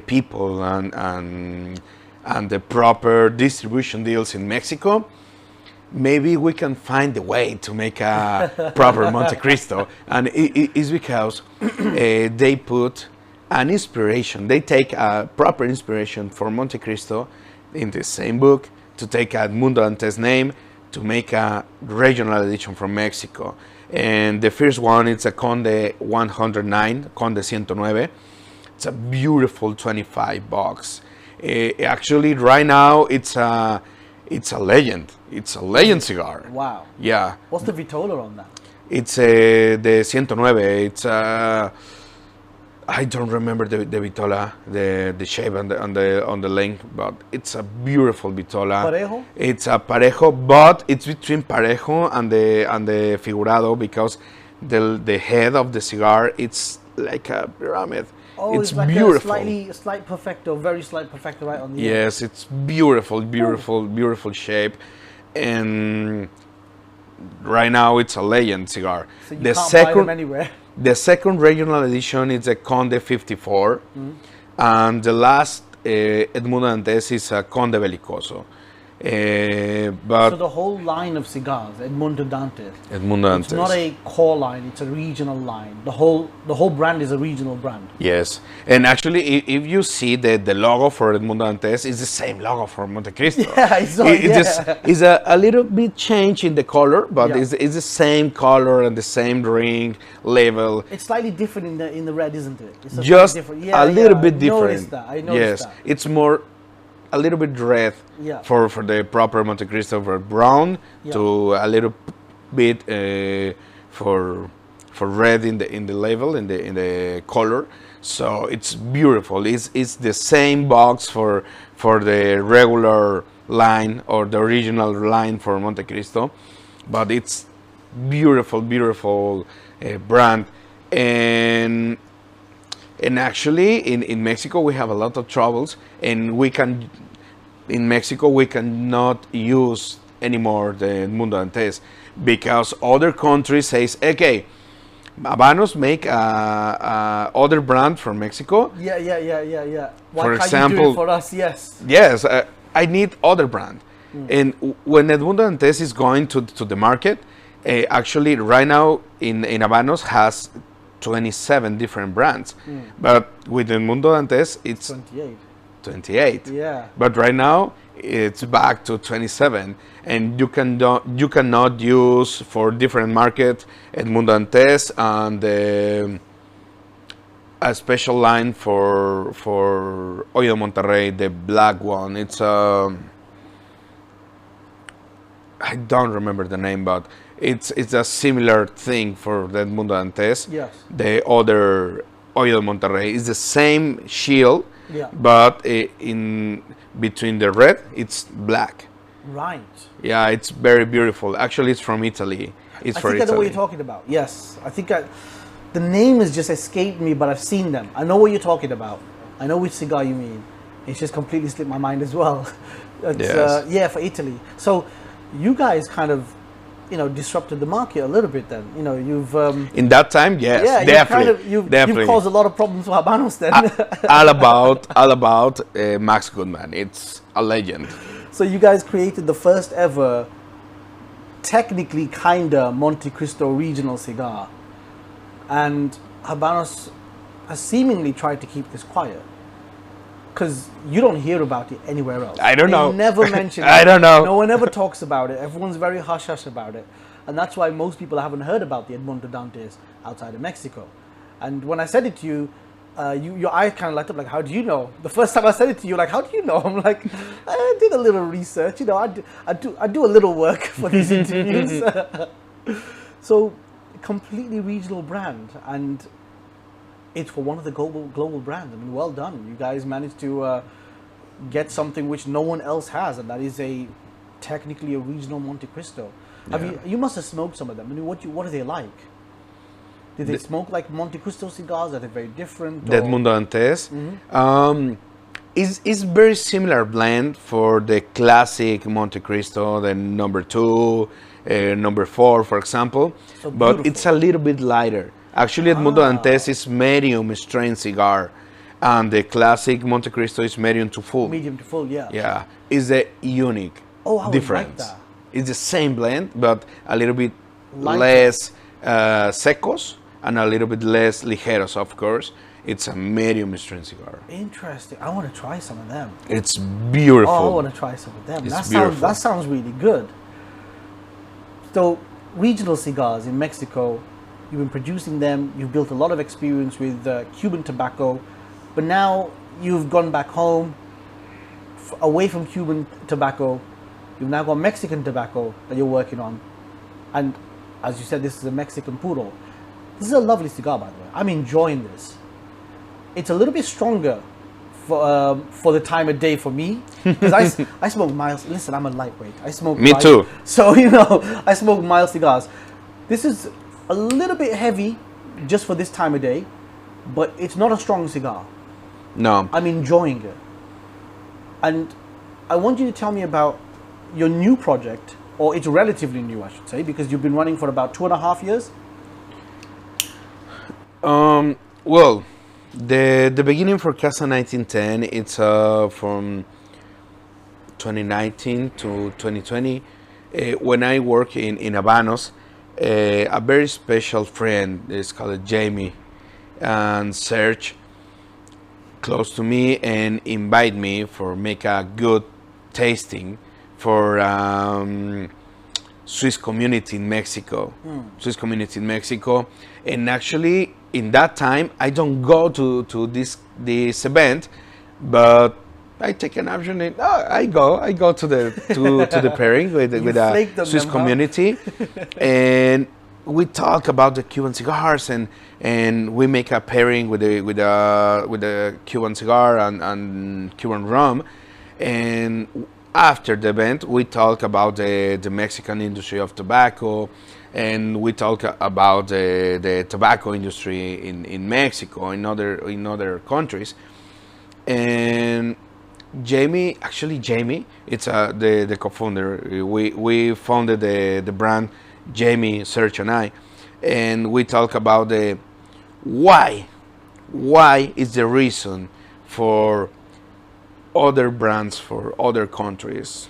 Speaker 2: people and the proper distribution deals in Mexico, maybe we can find a way to make a proper Monte Cristo. And it's because they put an inspiration. They take a proper inspiration for Monte Cristo in the same book, to take Edmundo Dantes' name, to make a regional edition from Mexico. And the first one, it's a Conde 109, Conde 109. It's a beautiful $25. Actually, right now, it's a legend. It's a legend cigar.
Speaker 1: Wow.
Speaker 2: Yeah.
Speaker 1: What's the vitola on that?
Speaker 2: It's the 109. It's I don't remember the vitola, the shape and the length, but it's a beautiful vitola.
Speaker 1: Parejo?
Speaker 2: It's a parejo, but it's between parejo and the figurado, because the head of the cigar, it's like a pyramid.
Speaker 1: Oh, it's like
Speaker 2: beautiful.
Speaker 1: A slight perfecto, very slight perfecto right on the end.
Speaker 2: Yes, it's beautiful shape, and right now it's a legend cigar.
Speaker 1: So you can't buy them anywhere.
Speaker 2: The second regional edition is a Conde 54, and the last Edmundo Dantes is a Conde Bellicoso. But
Speaker 1: So the whole line of cigars, Edmundo Dantes,
Speaker 2: Edmundo
Speaker 1: it's
Speaker 2: Dantes.
Speaker 1: not a core line; it's a regional line. The whole brand is a regional brand.
Speaker 2: Yes, and actually, if you see the logo for Edmundo Dantes, it's the same logo for Monte Cristo.
Speaker 1: Yeah, I saw it,
Speaker 2: It just is a little bit change in the color, but
Speaker 1: Yeah.
Speaker 2: it's the same color and the same ring label.
Speaker 1: It's slightly different in the red, isn't it? It's
Speaker 2: Just
Speaker 1: different.
Speaker 2: a little bit
Speaker 1: I
Speaker 2: different.
Speaker 1: noticed that. I noticed
Speaker 2: Yes,
Speaker 1: that.
Speaker 2: it's more a little bit red
Speaker 1: Yeah.
Speaker 2: for the proper Monte Cristo, for brown
Speaker 1: Yeah.
Speaker 2: to a little bit for red in the label in the color. So it's beautiful. It's the same box for the regular line or the original line for Monte Cristo, but it's beautiful brand. And actually in Mexico we have a lot of troubles, and in Mexico we cannot use anymore the Mundo Dantes because other countries says, okay, Habanos make other brand from Mexico.
Speaker 1: Yeah. Why
Speaker 2: For
Speaker 1: can't you do
Speaker 2: example-
Speaker 1: it for us? Yes.
Speaker 2: Yes, I need other brand. And when Edmundo Dantes is going to the market, actually right now in Habanos has 27 different brands. But with Edmundo Dantes it's
Speaker 1: 28.
Speaker 2: 28.
Speaker 1: Yeah.
Speaker 2: But right now it's back to 27, and you cannot use for different market Edmundo Dantes and a special line for Oído Monterrey, the black one. It's I don't remember the name, but it's a similar thing for the Edmundo Dantes.
Speaker 1: Yes.
Speaker 2: The other Oído Monterrey is the same shield,
Speaker 1: Yeah.
Speaker 2: but in between the red, it's black.
Speaker 1: Right.
Speaker 2: Yeah, it's very beautiful. Actually, it's from Italy. It's
Speaker 1: I
Speaker 2: for
Speaker 1: think I know what
Speaker 2: Italy.
Speaker 1: you're talking about. Yes. The name has just escaped me, but I've seen them. I know what you're talking about. I know which cigar you mean. It's just completely slipped my mind as well. It's,
Speaker 2: Yes.
Speaker 1: yeah, for Italy. So you guys kind of, disrupted the market a little bit then. You've...
Speaker 2: In that time, yes,
Speaker 1: yeah,
Speaker 2: definitely,
Speaker 1: you've
Speaker 2: definitely.
Speaker 1: caused a lot of problems for Habanos then.
Speaker 2: all about Max Goodman. It's a legend.
Speaker 1: So you guys created the first ever, technically kinda Monte Cristo regional cigar, and Habanos has seemingly tried to keep this quiet because you don't hear about it anywhere else.
Speaker 2: I don't know.
Speaker 1: They never mention it.
Speaker 2: I don't know.
Speaker 1: No one ever talks about it. Everyone's very hush hush about it, and that's why most people haven't heard about the Edmundo Dantes outside of Mexico. And when I said it to you, your eyes kind of light up like, how do you know? The first time I said it to you, like, how do you know? I'm like, I did a little research, I do a little work for these interviews. So, completely regional brand, and it's for one of the global brands. I mean, well done. You guys managed to get something which no one else has, and that is technically a regional Monte Cristo.
Speaker 2: Yeah.
Speaker 1: You must have smoked some of them. I mean, what are they like? Did they smoke like Monte Cristo cigars? Are they very different?
Speaker 2: The Edmundo Dantes is very similar blend for the classic Monte Cristo, the number 2, number 4, for example.
Speaker 1: So
Speaker 2: but
Speaker 1: beautiful.
Speaker 2: it's a little bit lighter. Actually, Edmundo Dantes is medium strain cigar, and the classic Monte Cristo is medium to full.
Speaker 1: Medium to full, yeah.
Speaker 2: Yeah, it's a unique
Speaker 1: Oh, I would like
Speaker 2: difference.
Speaker 1: that.
Speaker 2: It's the same blend, but a little bit
Speaker 1: Lighter.
Speaker 2: less secos and a little bit less ligeros, of course. It's a medium strain cigar.
Speaker 1: Interesting. I want to try some of them.
Speaker 2: It's beautiful.
Speaker 1: Oh, I want to try some of them.
Speaker 2: It's beautiful.
Speaker 1: That sounds really good. So, regional cigars in Mexico, you've been producing them. You've built a lot of experience with Cuban tobacco, but now you've gone back home, away from Cuban tobacco. You've now got Mexican tobacco that you're working on, and as you said, this is a Mexican puro. This is a lovely cigar, by the way. I'm enjoying this. It's a little bit stronger for the time of day for me, because I smoke mild. Listen, I'm a lightweight. I smoke.
Speaker 2: Me
Speaker 1: mild,
Speaker 2: too.
Speaker 1: So I smoke mild cigars. This is a little bit heavy, just for this time of day, but it's not a strong cigar.
Speaker 2: No.
Speaker 1: I'm enjoying it, and I want you to tell me about your new project, or it's relatively new, I should say, because you've been running for about 2.5 years.
Speaker 2: Well, the beginning for Casa 1910, it's from 2019 to 2020, when I work in Habanos, a very special friend is called Jamie and Serge close to me and invite me for make a good tasting for Swiss community in Mexico. Swiss community in Mexico, and actually in that time I don't go to this event, but I take an option and I go to the pairing with a Swiss community, and we talk about the Cuban cigars and we make a pairing with the Cuban cigar and Cuban rum, and after the event we talk about the Mexican industry of tobacco, and we talk about the tobacco industry in Mexico, in other countries. And Jamie, it's the co-founder. We founded the brand, Jamie, Serge, and I, and we talk about the why is the reason for other brands for other countries.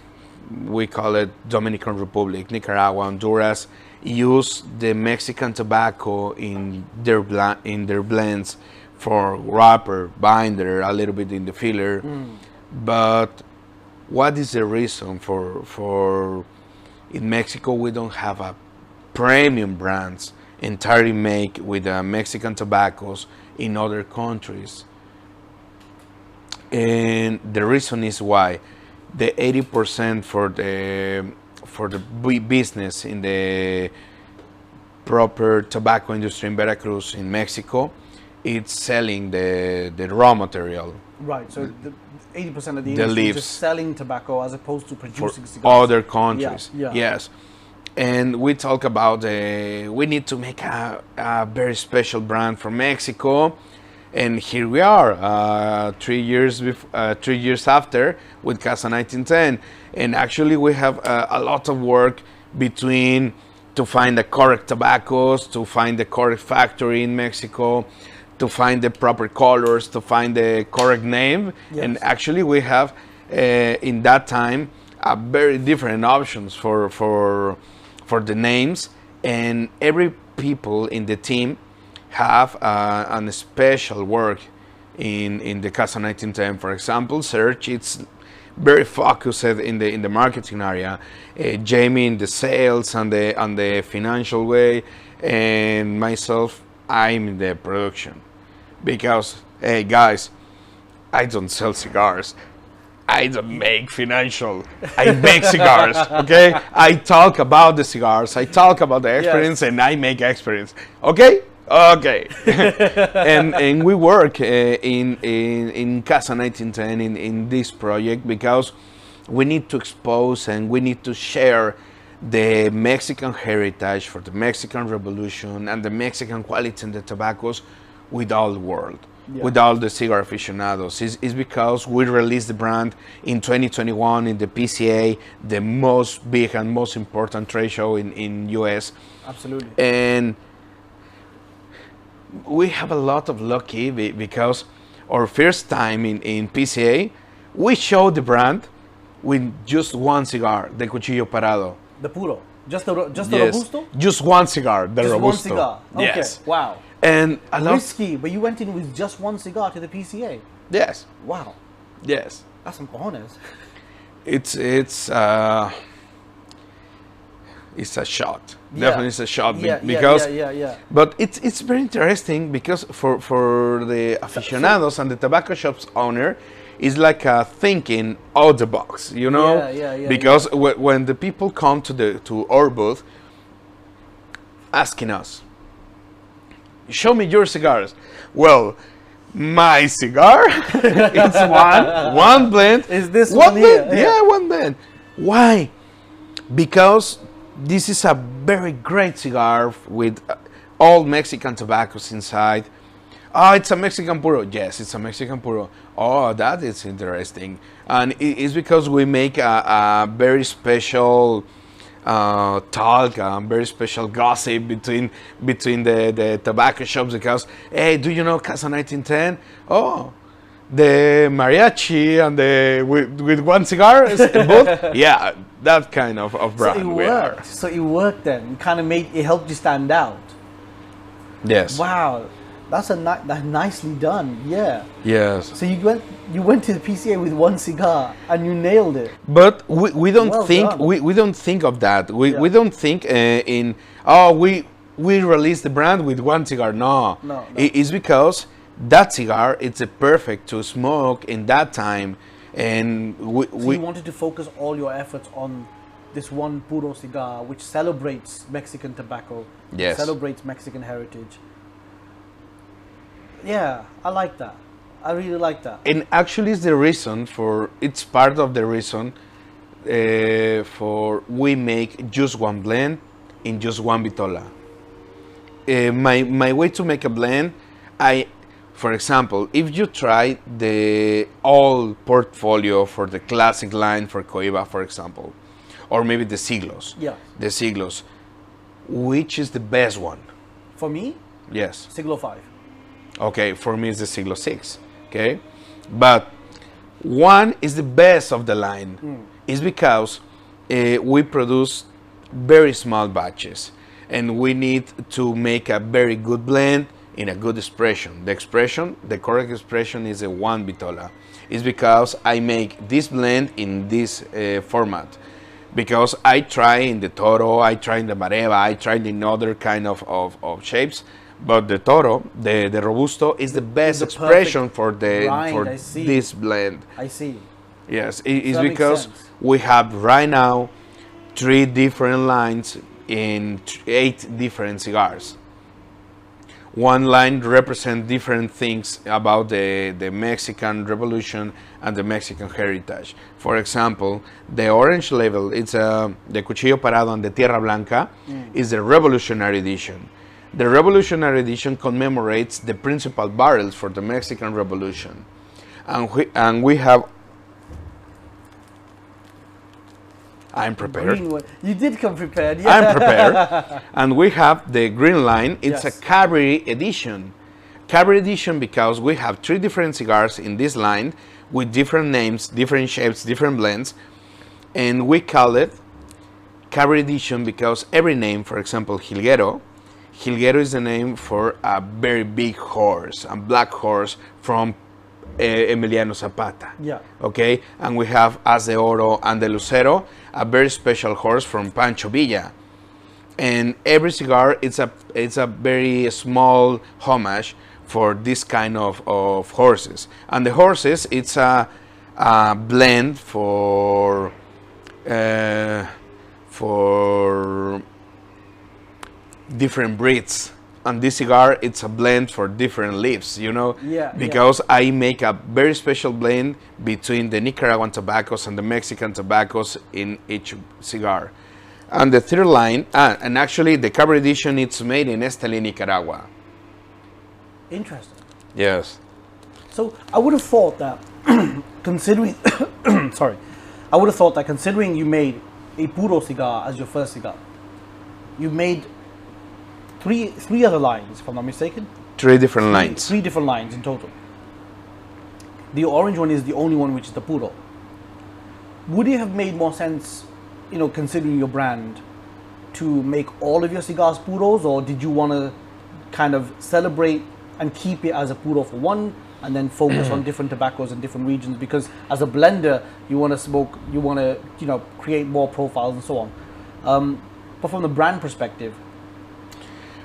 Speaker 2: We call it Dominican Republic, Nicaragua, Honduras, use the Mexican tobacco in their blends for wrapper, binder, a little bit in the filler. But what is the reason for in Mexico we don't have a premium brands entirely made with Mexican tobaccos in other countries? And the reason is why the 80% for the business in the proper tobacco industry in Veracruz in Mexico, it's selling the raw material.
Speaker 1: Right. So the 80% of the industry is just selling tobacco as opposed to producing cigars.
Speaker 2: Other countries. Yeah. Yes. And we talk about we need to make a very special brand for Mexico. And here we are, 3 years after, with Casa 1910, and actually we have a lot of work between to find the correct tobaccos, to find the correct factory in Mexico, to find the proper colors, to find the correct name, and actually we have in that time a very different options for the names, and every people in the team have a special work in the Casa 1910. For example, Serge, it's very focused in the marketing area. Jamie in the sales and the financial way, and myself, I'm in the production. Because, hey guys, I don't sell cigars. I don't make financial. I make cigars, okay? I talk about the cigars. I talk about the experience, and I make experience, okay? Okay. and we work in Casa 1910 in this project because we need to expose and we need to share the Mexican heritage for the Mexican Revolution and the Mexican quality in the tobaccos with all the world, with all the cigar aficionados. It's because we released the brand in 2021 in the PCA, the most big and most important trade show in US.
Speaker 1: Absolutely.
Speaker 2: And we have a lot of lucky because our first time in PCA, we showed the brand with just one cigar, the Cuchillo Parado.
Speaker 1: The puro, just the Robusto?
Speaker 2: Just one cigar, the
Speaker 1: just
Speaker 2: Robusto.
Speaker 1: One cigar. Okay.
Speaker 2: Yes.
Speaker 1: Wow.
Speaker 2: And a lot
Speaker 1: risky, but you went in with just one cigar to the PCA.
Speaker 2: Yes.
Speaker 1: Wow.
Speaker 2: Yes.
Speaker 1: That's some cojones.
Speaker 2: It's a shot. Definitely it's a shot because but it's very interesting because for the aficionados and the tobacco shops owner, it's like thinking out the box, you know? Because when the people come to our booth asking us, show me your cigars. Well, my cigar, it's one blend.
Speaker 1: Is this one here?
Speaker 2: Blend? Yeah, one blend. Why? Because this is a very great cigar with all Mexican tobaccos inside. Oh, it's a Mexican puro. Yes, it's a Mexican puro. Oh, that is interesting. And it's because we make a very special talk, very special gossip between the tobacco shops because, hey, do you know Casa 1910? Oh, the mariachi and the with one cigar is both. Yeah, that kind of brand.
Speaker 1: So it
Speaker 2: we are.
Speaker 1: worked. So it worked then. It kind of made it helped you stand out.
Speaker 2: Yes.
Speaker 1: Wow, that's that's nicely done. Yeah.
Speaker 2: Yes.
Speaker 1: So you went to the PCA with one cigar and you nailed it.
Speaker 2: But we don't
Speaker 1: Well
Speaker 2: think
Speaker 1: done.
Speaker 2: we don't think of that. We
Speaker 1: Yeah.
Speaker 2: don't think in we release the brand with one cigar. No,
Speaker 1: No.
Speaker 2: It's because that cigar it's a perfect to smoke in that time, and
Speaker 1: So you wanted to focus all your efforts on this one puro cigar, which celebrates Mexican tobacco,
Speaker 2: Yes.
Speaker 1: celebrates Mexican heritage. Yeah, I like that. I really like that.
Speaker 2: and actually it's the reason for it's part of the reason for we make just one blend in just one vitola. My way to make a blend, for example, if you try the all portfolio for the classic line for Coiba, for example, or maybe the Siglos,
Speaker 1: Yeah.
Speaker 2: the Siglos, which is the best one?
Speaker 1: For me,
Speaker 2: Yes.
Speaker 1: Siglo 5.
Speaker 2: Okay, for me it's the Siglo 6. Okay, but one is the best of the line. Is because we produce very small batches, and we need to make a very good blend in a good expression. The correct expression is a one vitola. It's because I make this blend in this format. Because I try in the Toro, I try in the Mareva, I tried in other kind of shapes, but the Toro, the Robusto, is the best
Speaker 1: the
Speaker 2: expression
Speaker 1: perfect
Speaker 2: for
Speaker 1: rind,
Speaker 2: for
Speaker 1: I see.
Speaker 2: this blend.
Speaker 1: I see.
Speaker 2: Yes, it's
Speaker 1: that makes
Speaker 2: because
Speaker 1: sense.
Speaker 2: we have right now 3 different lines in 8 different cigars. One line represents different things about the Mexican Revolution and the Mexican heritage. For example, the orange label, it's the Cuchillo Parado and the Tierra Blanca, is the Revolutionary Edition. The Revolutionary Edition commemorates the principal barrels for the Mexican Revolution. And we have... I'm prepared.
Speaker 1: Green one. You did come prepared. Yeah.
Speaker 2: I'm prepared. And we have the green line. It's
Speaker 1: Yes.
Speaker 2: a Cabaret edition. Cabaret edition because we have 3 different cigars in this line with different names, different shapes, different blends. And we call it Cabaret edition because every name, for example, Jilguero is the name for a very big horse, a black horse from Emiliano Zapata.
Speaker 1: Yeah.
Speaker 2: Okay, and we have As de Oro and the Lucero, a very special horse from Pancho Villa. And every cigar, it's a very small homage for this kind of horses. And the horses, it's a blend for different breeds. And this cigar, it's a blend for different leaves, you know?
Speaker 1: Yeah,
Speaker 2: Because I make a very special blend between the Nicaraguan tobaccos and the Mexican tobaccos in each cigar. And the third line, and actually the Cabaret edition, it's made in Esteli, Nicaragua.
Speaker 1: Interesting.
Speaker 2: Yes.
Speaker 1: So I would have thought that considering, sorry, I would have thought that considering you made a puro cigar as your first cigar, you made three other lines, if I'm not mistaken.
Speaker 2: 3 different lines.
Speaker 1: 3 different lines in total. The orange one is the only one which is the puro. Would it have made more sense, considering your brand, to make all of your cigars puros, or did you want to kind of celebrate and keep it as a puro for one, and then focus on different tobaccos in different regions? Because as a blender, you want to smoke, you want to, create more profiles and so on. But from the brand perspective,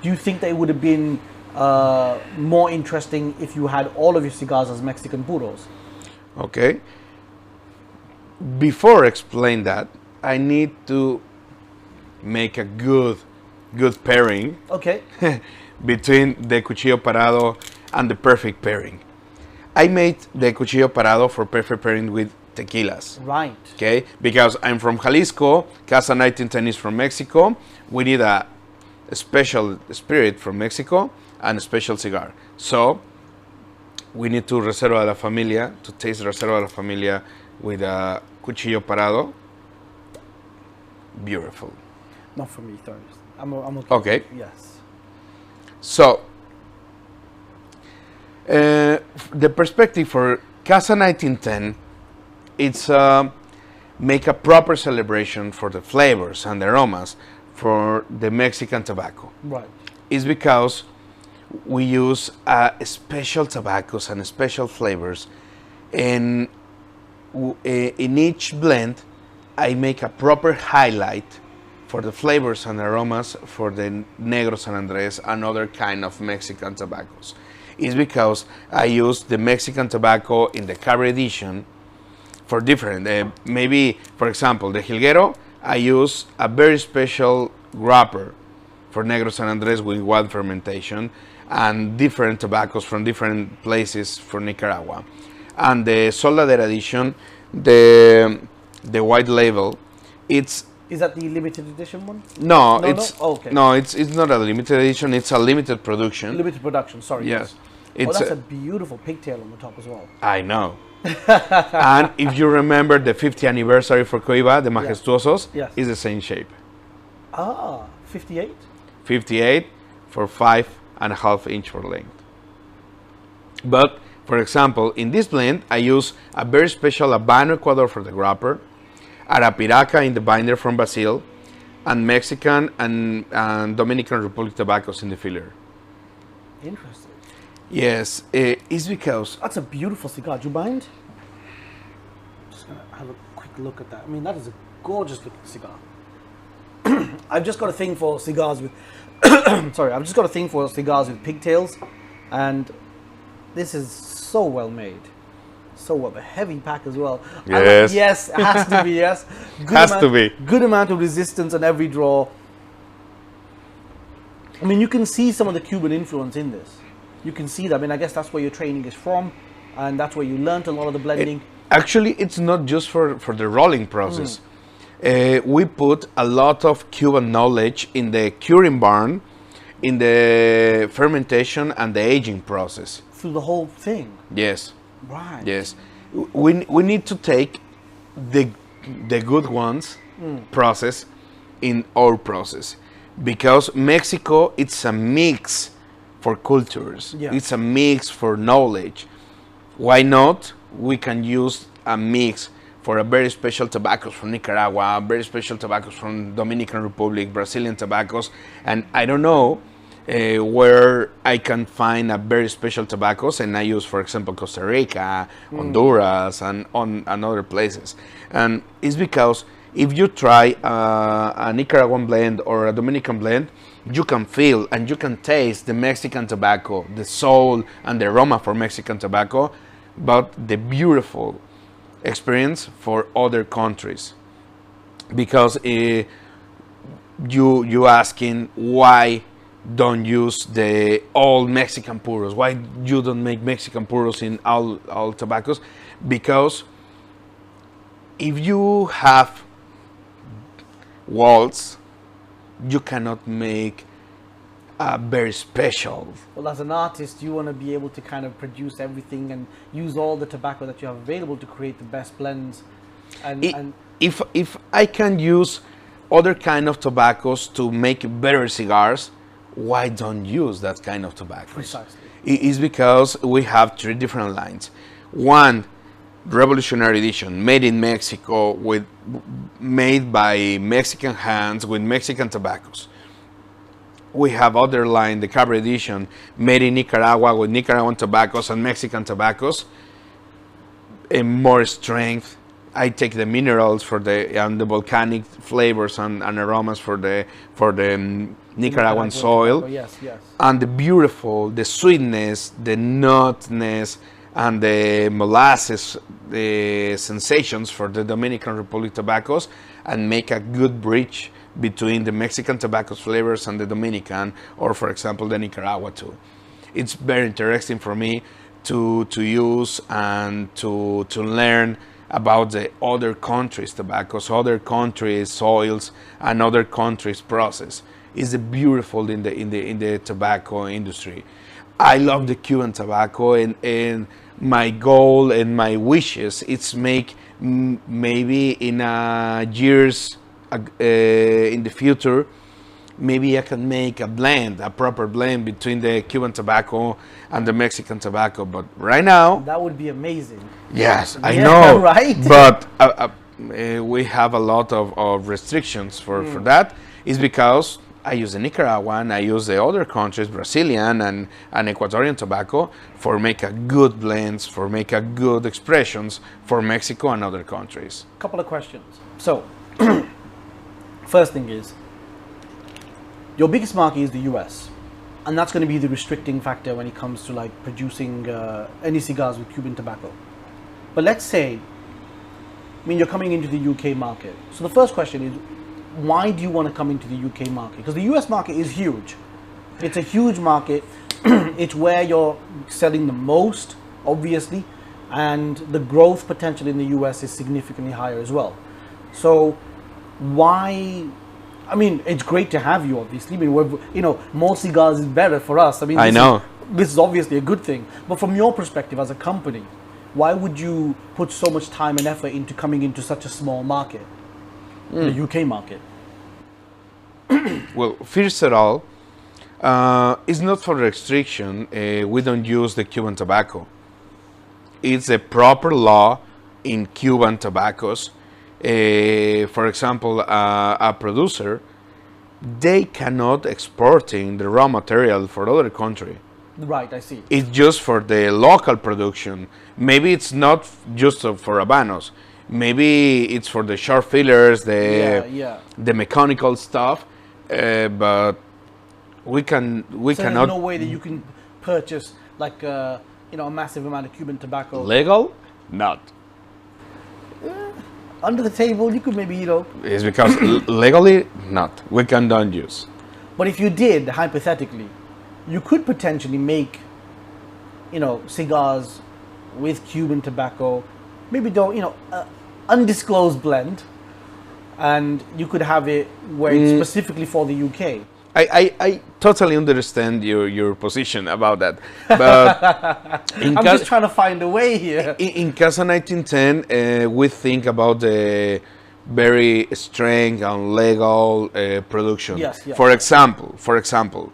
Speaker 1: do you think that it would have been more interesting if you had all of your cigars as Mexican puros?
Speaker 2: Okay. Before I explain that, I need to make a good pairing
Speaker 1: Okay.
Speaker 2: between the Cuchillo Parado and the perfect pairing. I made the Cuchillo Parado for perfect pairing with tequilas.
Speaker 1: Right.
Speaker 2: Okay, because I'm from Jalisco, Casa 1910 is from Mexico. We need a special spirit from Mexico and a special cigar. So we need to Reserva de la Familia, to taste Reserva de la Familia with a Cuchillo Parado. Beautiful.
Speaker 1: Not for me, sorry. I'm okay.
Speaker 2: Okay.
Speaker 1: Yes.
Speaker 2: So the perspective for Casa 1910, it's make a proper celebration for the flavors and the aromas for the Mexican tobacco.
Speaker 1: Right.
Speaker 2: It's because we use special tobaccos and special flavors, and in each blend, I make a proper highlight for the flavors and aromas for the Negro San Andres and other kind of Mexican tobaccos. It's because I use the Mexican tobacco in the Cabre edition for different, maybe, for example, the Jilguero, I use a very special wrapper for Negro San Andres with wild fermentation and different tobaccos from different places for Nicaragua. And the Soldadera edition, the white label, it's...
Speaker 1: Is that the limited edition one?
Speaker 2: No,
Speaker 1: No,
Speaker 2: it's
Speaker 1: no? Oh, okay.
Speaker 2: no, it's not a limited edition. It's a limited production.
Speaker 1: Limited production, sorry.
Speaker 2: Yes,
Speaker 1: Oh,
Speaker 2: it's.
Speaker 1: that's a beautiful pigtail on the top as well.
Speaker 2: I know. And if you remember the 50th anniversary for Cuba, the Majestuosos,
Speaker 1: Yes.
Speaker 2: is the same shape.
Speaker 1: Ah, 58?
Speaker 2: 58 for 5.5 inch for length. But for example, in this blend, I use a very special Habano Ecuador for the wrapper, Arapiraca in the binder from Brazil, and Mexican and Dominican Republic tobaccos in the filler.
Speaker 1: Interesting.
Speaker 2: Yes, it's because
Speaker 1: That's a beautiful cigar. Do you mind? Just gonna have a quick look at that. I mean, that is a gorgeous looking cigar. I've just got a thing for cigars with. Sorry, I've just got a thing for cigars with pigtails, and this is so well made. So well, a heavy pack as well.
Speaker 2: Yes.
Speaker 1: Yes, it has to be. Yes, good amount of resistance on every draw. I mean, you can see some of the Cuban influence in this. You can see that. I mean, I guess that's where your training is from, and that's where you learnt a lot of the blending.
Speaker 2: Actually, it's not just for the rolling process. We put a lot of Cuban knowledge in the curing barn, in the fermentation and the aging process.
Speaker 1: Through the whole thing.
Speaker 2: Yes.
Speaker 1: Right.
Speaker 2: Yes. We need to take the good ones process in our process, because Mexico, it's a mix for cultures.
Speaker 1: Yeah.
Speaker 2: It's a mix for knowledge. Why not? We can use a mix for a very special tobaccos from Nicaragua, very special tobaccos from Dominican Republic, Brazilian tobaccos, and I don't know where I can find a very special tobaccos, and I use, for example, Costa Rica, Honduras, and other places. And it's because if you try a Nicaraguan blend or a Dominican blend, you can feel and you can taste the Mexican tobacco, the soul and the aroma for Mexican tobacco, but the beautiful experience for other countries. Because you asking why don't use the all Mexican puros, why you don't make Mexican puros in all tobaccos? Because if you have walls, you cannot make a very special.
Speaker 1: Well, as an artist, you want to be able to kind of produce everything and use all the tobacco that you have available to create the best blends. And
Speaker 2: if I can use other kind of tobaccos to make better cigars, why don't use that kind of tobacco?
Speaker 1: Precisely.
Speaker 2: It is because we have 3 different lines. One, Revolutionary Edition, made in Mexico, made by Mexican hands with Mexican tobaccos. We have other line, the Cabre Edition, made in Nicaragua with Nicaraguan tobaccos and Mexican tobaccos, and more strength. I take the minerals for the volcanic flavors and aromas for the Nicaraguan soil.
Speaker 1: Tobacco, yes, yes.
Speaker 2: And the sweetness, the nutness, and the molasses, the sensations for the Dominican Republic tobaccos, and make a good bridge between the Mexican tobacco flavors and the Dominican, or for example the Nicaragua too. It's very interesting for me to use and to learn about the other countries' tobaccos, other countries' soils, and other countries' process. It's beautiful in the tobacco industry. I love the Cuban tobacco, and my goal and my wishes is make maybe in years in the future maybe I can make a blend, a proper blend between the Cuban tobacco and the Mexican tobacco. But right now,
Speaker 1: That would be amazing.
Speaker 2: yes, I
Speaker 1: Yeah,
Speaker 2: know,
Speaker 1: right?
Speaker 2: but we have a lot of restrictions for that. Is because I use the Nicaraguan, I use the other countries, Brazilian and Ecuadorian tobacco, for make a good blends, for make a good expressions for Mexico and other countries.
Speaker 1: Couple of questions. So, first thing is, your biggest market is the US, and that's going to be the restricting factor when it comes to like producing any cigars with Cuban tobacco. But let's say, I mean, you're coming into the UK market. So the first question is, why do you want to come into the UK market? Because the US market is huge. It's a huge market. It's where you're selling the most, obviously, and the growth potential in the US is significantly higher as well. So why? I mean, it's great to have you, obviously. I mean, more cigars is better for us. I mean,
Speaker 2: I know.
Speaker 1: This is obviously a good thing. But from your perspective as a company, why would you put so much time and effort into coming into such a small market, the UK market?
Speaker 2: Well, first of all, it's not for restriction. We don't use the Cuban tobacco. It's a proper law in Cuban tobaccos. For example, a producer, they cannot exporting the raw material for other country.
Speaker 1: Right, I see.
Speaker 2: It's just for the local production. Maybe it's not just for Habanos. Maybe it's for the short fillers, the mechanical stuff. But we cannot.
Speaker 1: There's no way that you can purchase like a massive amount of Cuban tobacco
Speaker 2: Legal? Not.
Speaker 1: under the table. You could maybe
Speaker 2: It's because legally not. We don't use.
Speaker 1: But if you did, hypothetically, you could potentially make cigars with Cuban tobacco. Maybe undisclosed blend, and you could have it where it's specifically for the UK.
Speaker 2: I totally understand your position about that, but
Speaker 1: I'm just trying to find a way here.
Speaker 2: In Casa 1910, we think about the very strong and legal production.
Speaker 1: Yes.
Speaker 2: For example,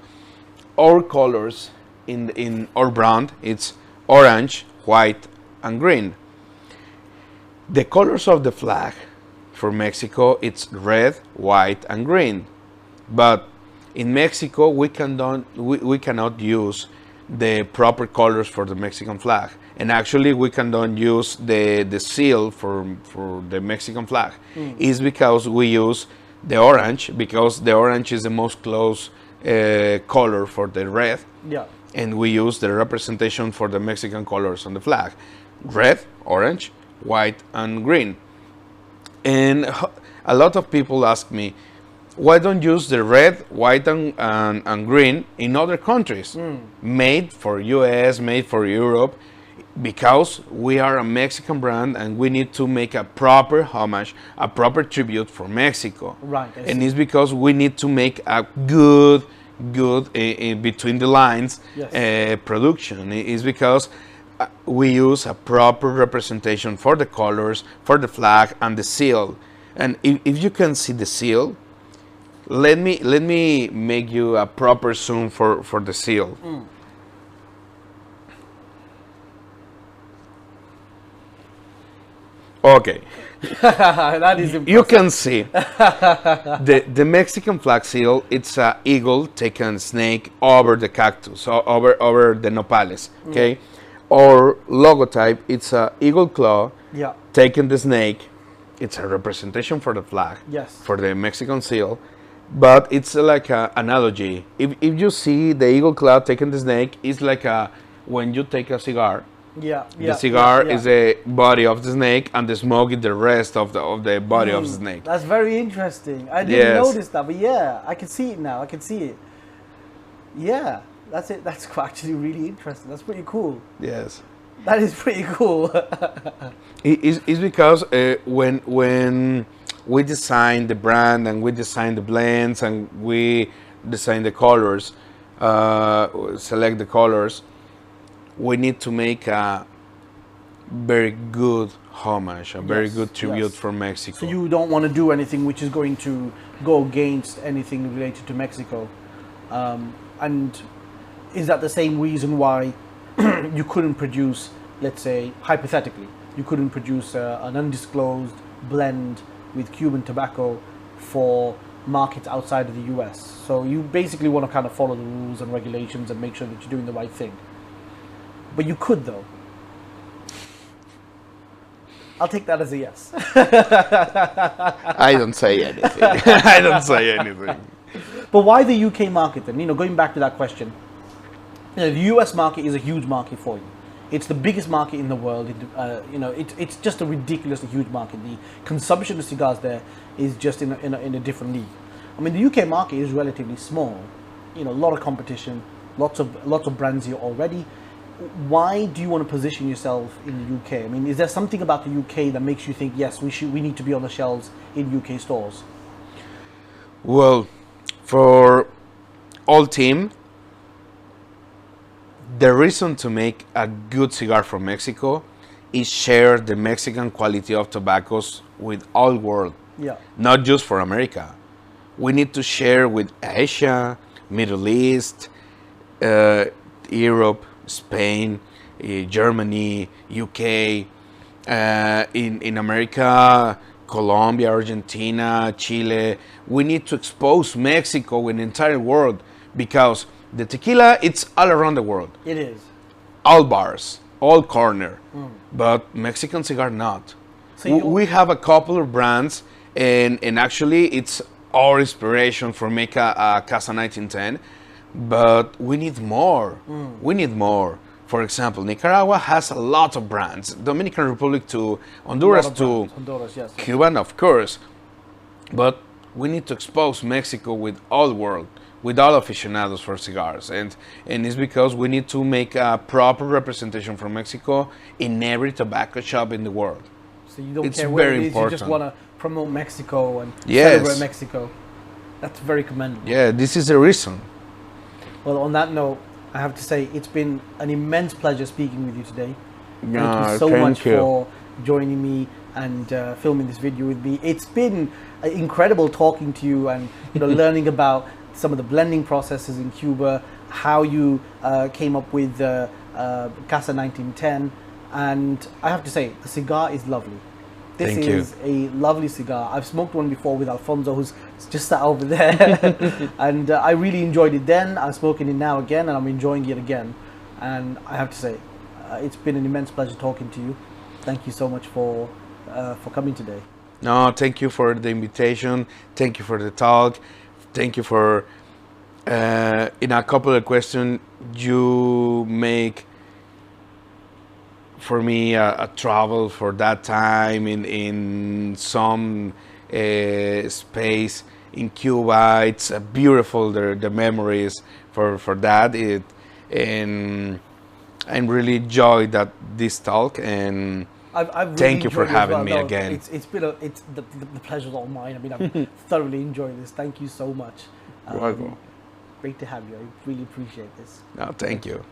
Speaker 2: our colors in our brand, it's orange, white, and green. The colors of the flag for Mexico, it's red, white, and green. But in Mexico, we cannot use the proper colors for the Mexican flag. And actually, we cannot use the seal for the Mexican flag. It's because we use the orange, because the orange is the most close color for the red.
Speaker 1: Yeah.
Speaker 2: And we use the representation for the Mexican colors on the flag: red, orange, white, and green. And a lot of people ask me, why don't you use the red, white, and green in other countries? Made for US, made for Europe, because we are a Mexican brand and we need to make a proper homage, a proper tribute for Mexico.
Speaker 1: Right.
Speaker 2: And it's because we need to make a good between the lines production. It's because we use a proper representation for the colors, for the flag, and the seal. And if you can see the seal, let me make you a proper zoom for the seal. Okay.
Speaker 1: That is impressive.
Speaker 2: You can see the Mexican flag seal. It's a eagle taking snake over the cactus, over the nopales. Okay, or logotype. It's a eagle claw.
Speaker 1: Yeah.
Speaker 2: Taking the snake. It's a representation for the flag.
Speaker 1: Yes.
Speaker 2: For the Mexican seal, but it's like an analogy. If you see the eagle claw taking the snake, it's like when you take a cigar. The cigar is the body of the snake, and the smoke is the rest of the body of the snake.
Speaker 1: That's very interesting. I didn't notice that, but yeah, I can see it now. I can see it. Yeah, that's it. That's actually really interesting. That's pretty cool.
Speaker 2: Yes.
Speaker 1: That is pretty cool.
Speaker 2: It's because when we design the brand and we design the blends and we design the colors, select the colors, we need to make a very good homage, a very
Speaker 1: Yes,
Speaker 2: good tribute
Speaker 1: yes.
Speaker 2: from Mexico.
Speaker 1: So you don't want to do anything which is going to go against anything related to Mexico. And is that the same reason why you couldn't produce, let's say, hypothetically, you couldn't produce an undisclosed blend with Cuban tobacco for markets outside of the US? So you basically want to kind of follow the rules and regulations and make sure that you're doing the right thing. But you could, though. I'll take that as a yes.
Speaker 2: I don't say anything. I don't say anything.
Speaker 1: But why the UK market then? Going back to that question, the US market is a huge market for you. It's the biggest market in the world. It's just a ridiculously huge market. The consumption of cigars there is just in a different league. I mean, the UK market is relatively small. A lot of competition, lots of brands here already. Why do you want to position yourself in the UK? I mean, is there something about the UK that makes you think, yes, we need to be on the shelves in UK stores?
Speaker 2: Well, for all team, the reason to make a good cigar from Mexico is share the Mexican quality of tobaccos with all world,
Speaker 1: Yeah.
Speaker 2: not just for America. We need to share with Asia, Middle East, Europe, Spain, Germany, UK, in America, Colombia, Argentina, Chile. We need to expose Mexico in the entire world, because the tequila, it's all around the world.
Speaker 1: It is.
Speaker 2: All bars, all corner. But Mexican cigar not.
Speaker 1: So
Speaker 2: We have a couple of brands, and actually it's our inspiration for make a Casa 1910, but we need more. We need more. For example, Nicaragua has a lot of brands. Dominican Republic to Honduras to
Speaker 1: Honduras, yes.
Speaker 2: Cuban, of course. But we need to expose Mexico with all world, with all aficionados for cigars. And it's because we need to make a proper representation from Mexico in every tobacco shop in the world.
Speaker 1: So you don't
Speaker 2: It's
Speaker 1: care where
Speaker 2: very
Speaker 1: it is,
Speaker 2: important.
Speaker 1: you just want to promote Mexico and
Speaker 2: Yes.
Speaker 1: celebrate Mexico. That's very commendable.
Speaker 2: Yeah, this is the reason.
Speaker 1: Well, on that note, I have to say it's been an immense pleasure speaking with you today. Thank you so much for joining me and filming this video with me. It's been incredible talking to you and learning about some of the blending processes in Cuba, how you came up with Casa 1910, and I have to say the cigar is lovely. This
Speaker 2: Thank you.
Speaker 1: is a lovely cigar. I've smoked one before with Alfonso, who's just sat over there, and I really enjoyed it then. I'm smoking it now again, and I'm enjoying it again. And I have to say, it's been an immense pleasure talking to you. Thank you so much for coming today.
Speaker 2: No, thank you for the invitation. Thank you for the talk. Thank you for, in a couple of questions, you make for me a travel for that time in some space in Cuba. It's beautiful, the memories for that. And I'm really enjoyed this talk, and
Speaker 1: I've really
Speaker 2: thank you for
Speaker 1: enjoyed it as
Speaker 2: having
Speaker 1: well.
Speaker 2: me
Speaker 1: No,
Speaker 2: again.
Speaker 1: It's been the pleasure's all mine. I mean, I've thoroughly enjoyed this. Thank you so much.
Speaker 2: You're welcome.
Speaker 1: Great to have you. I really appreciate this.
Speaker 2: No, thank you.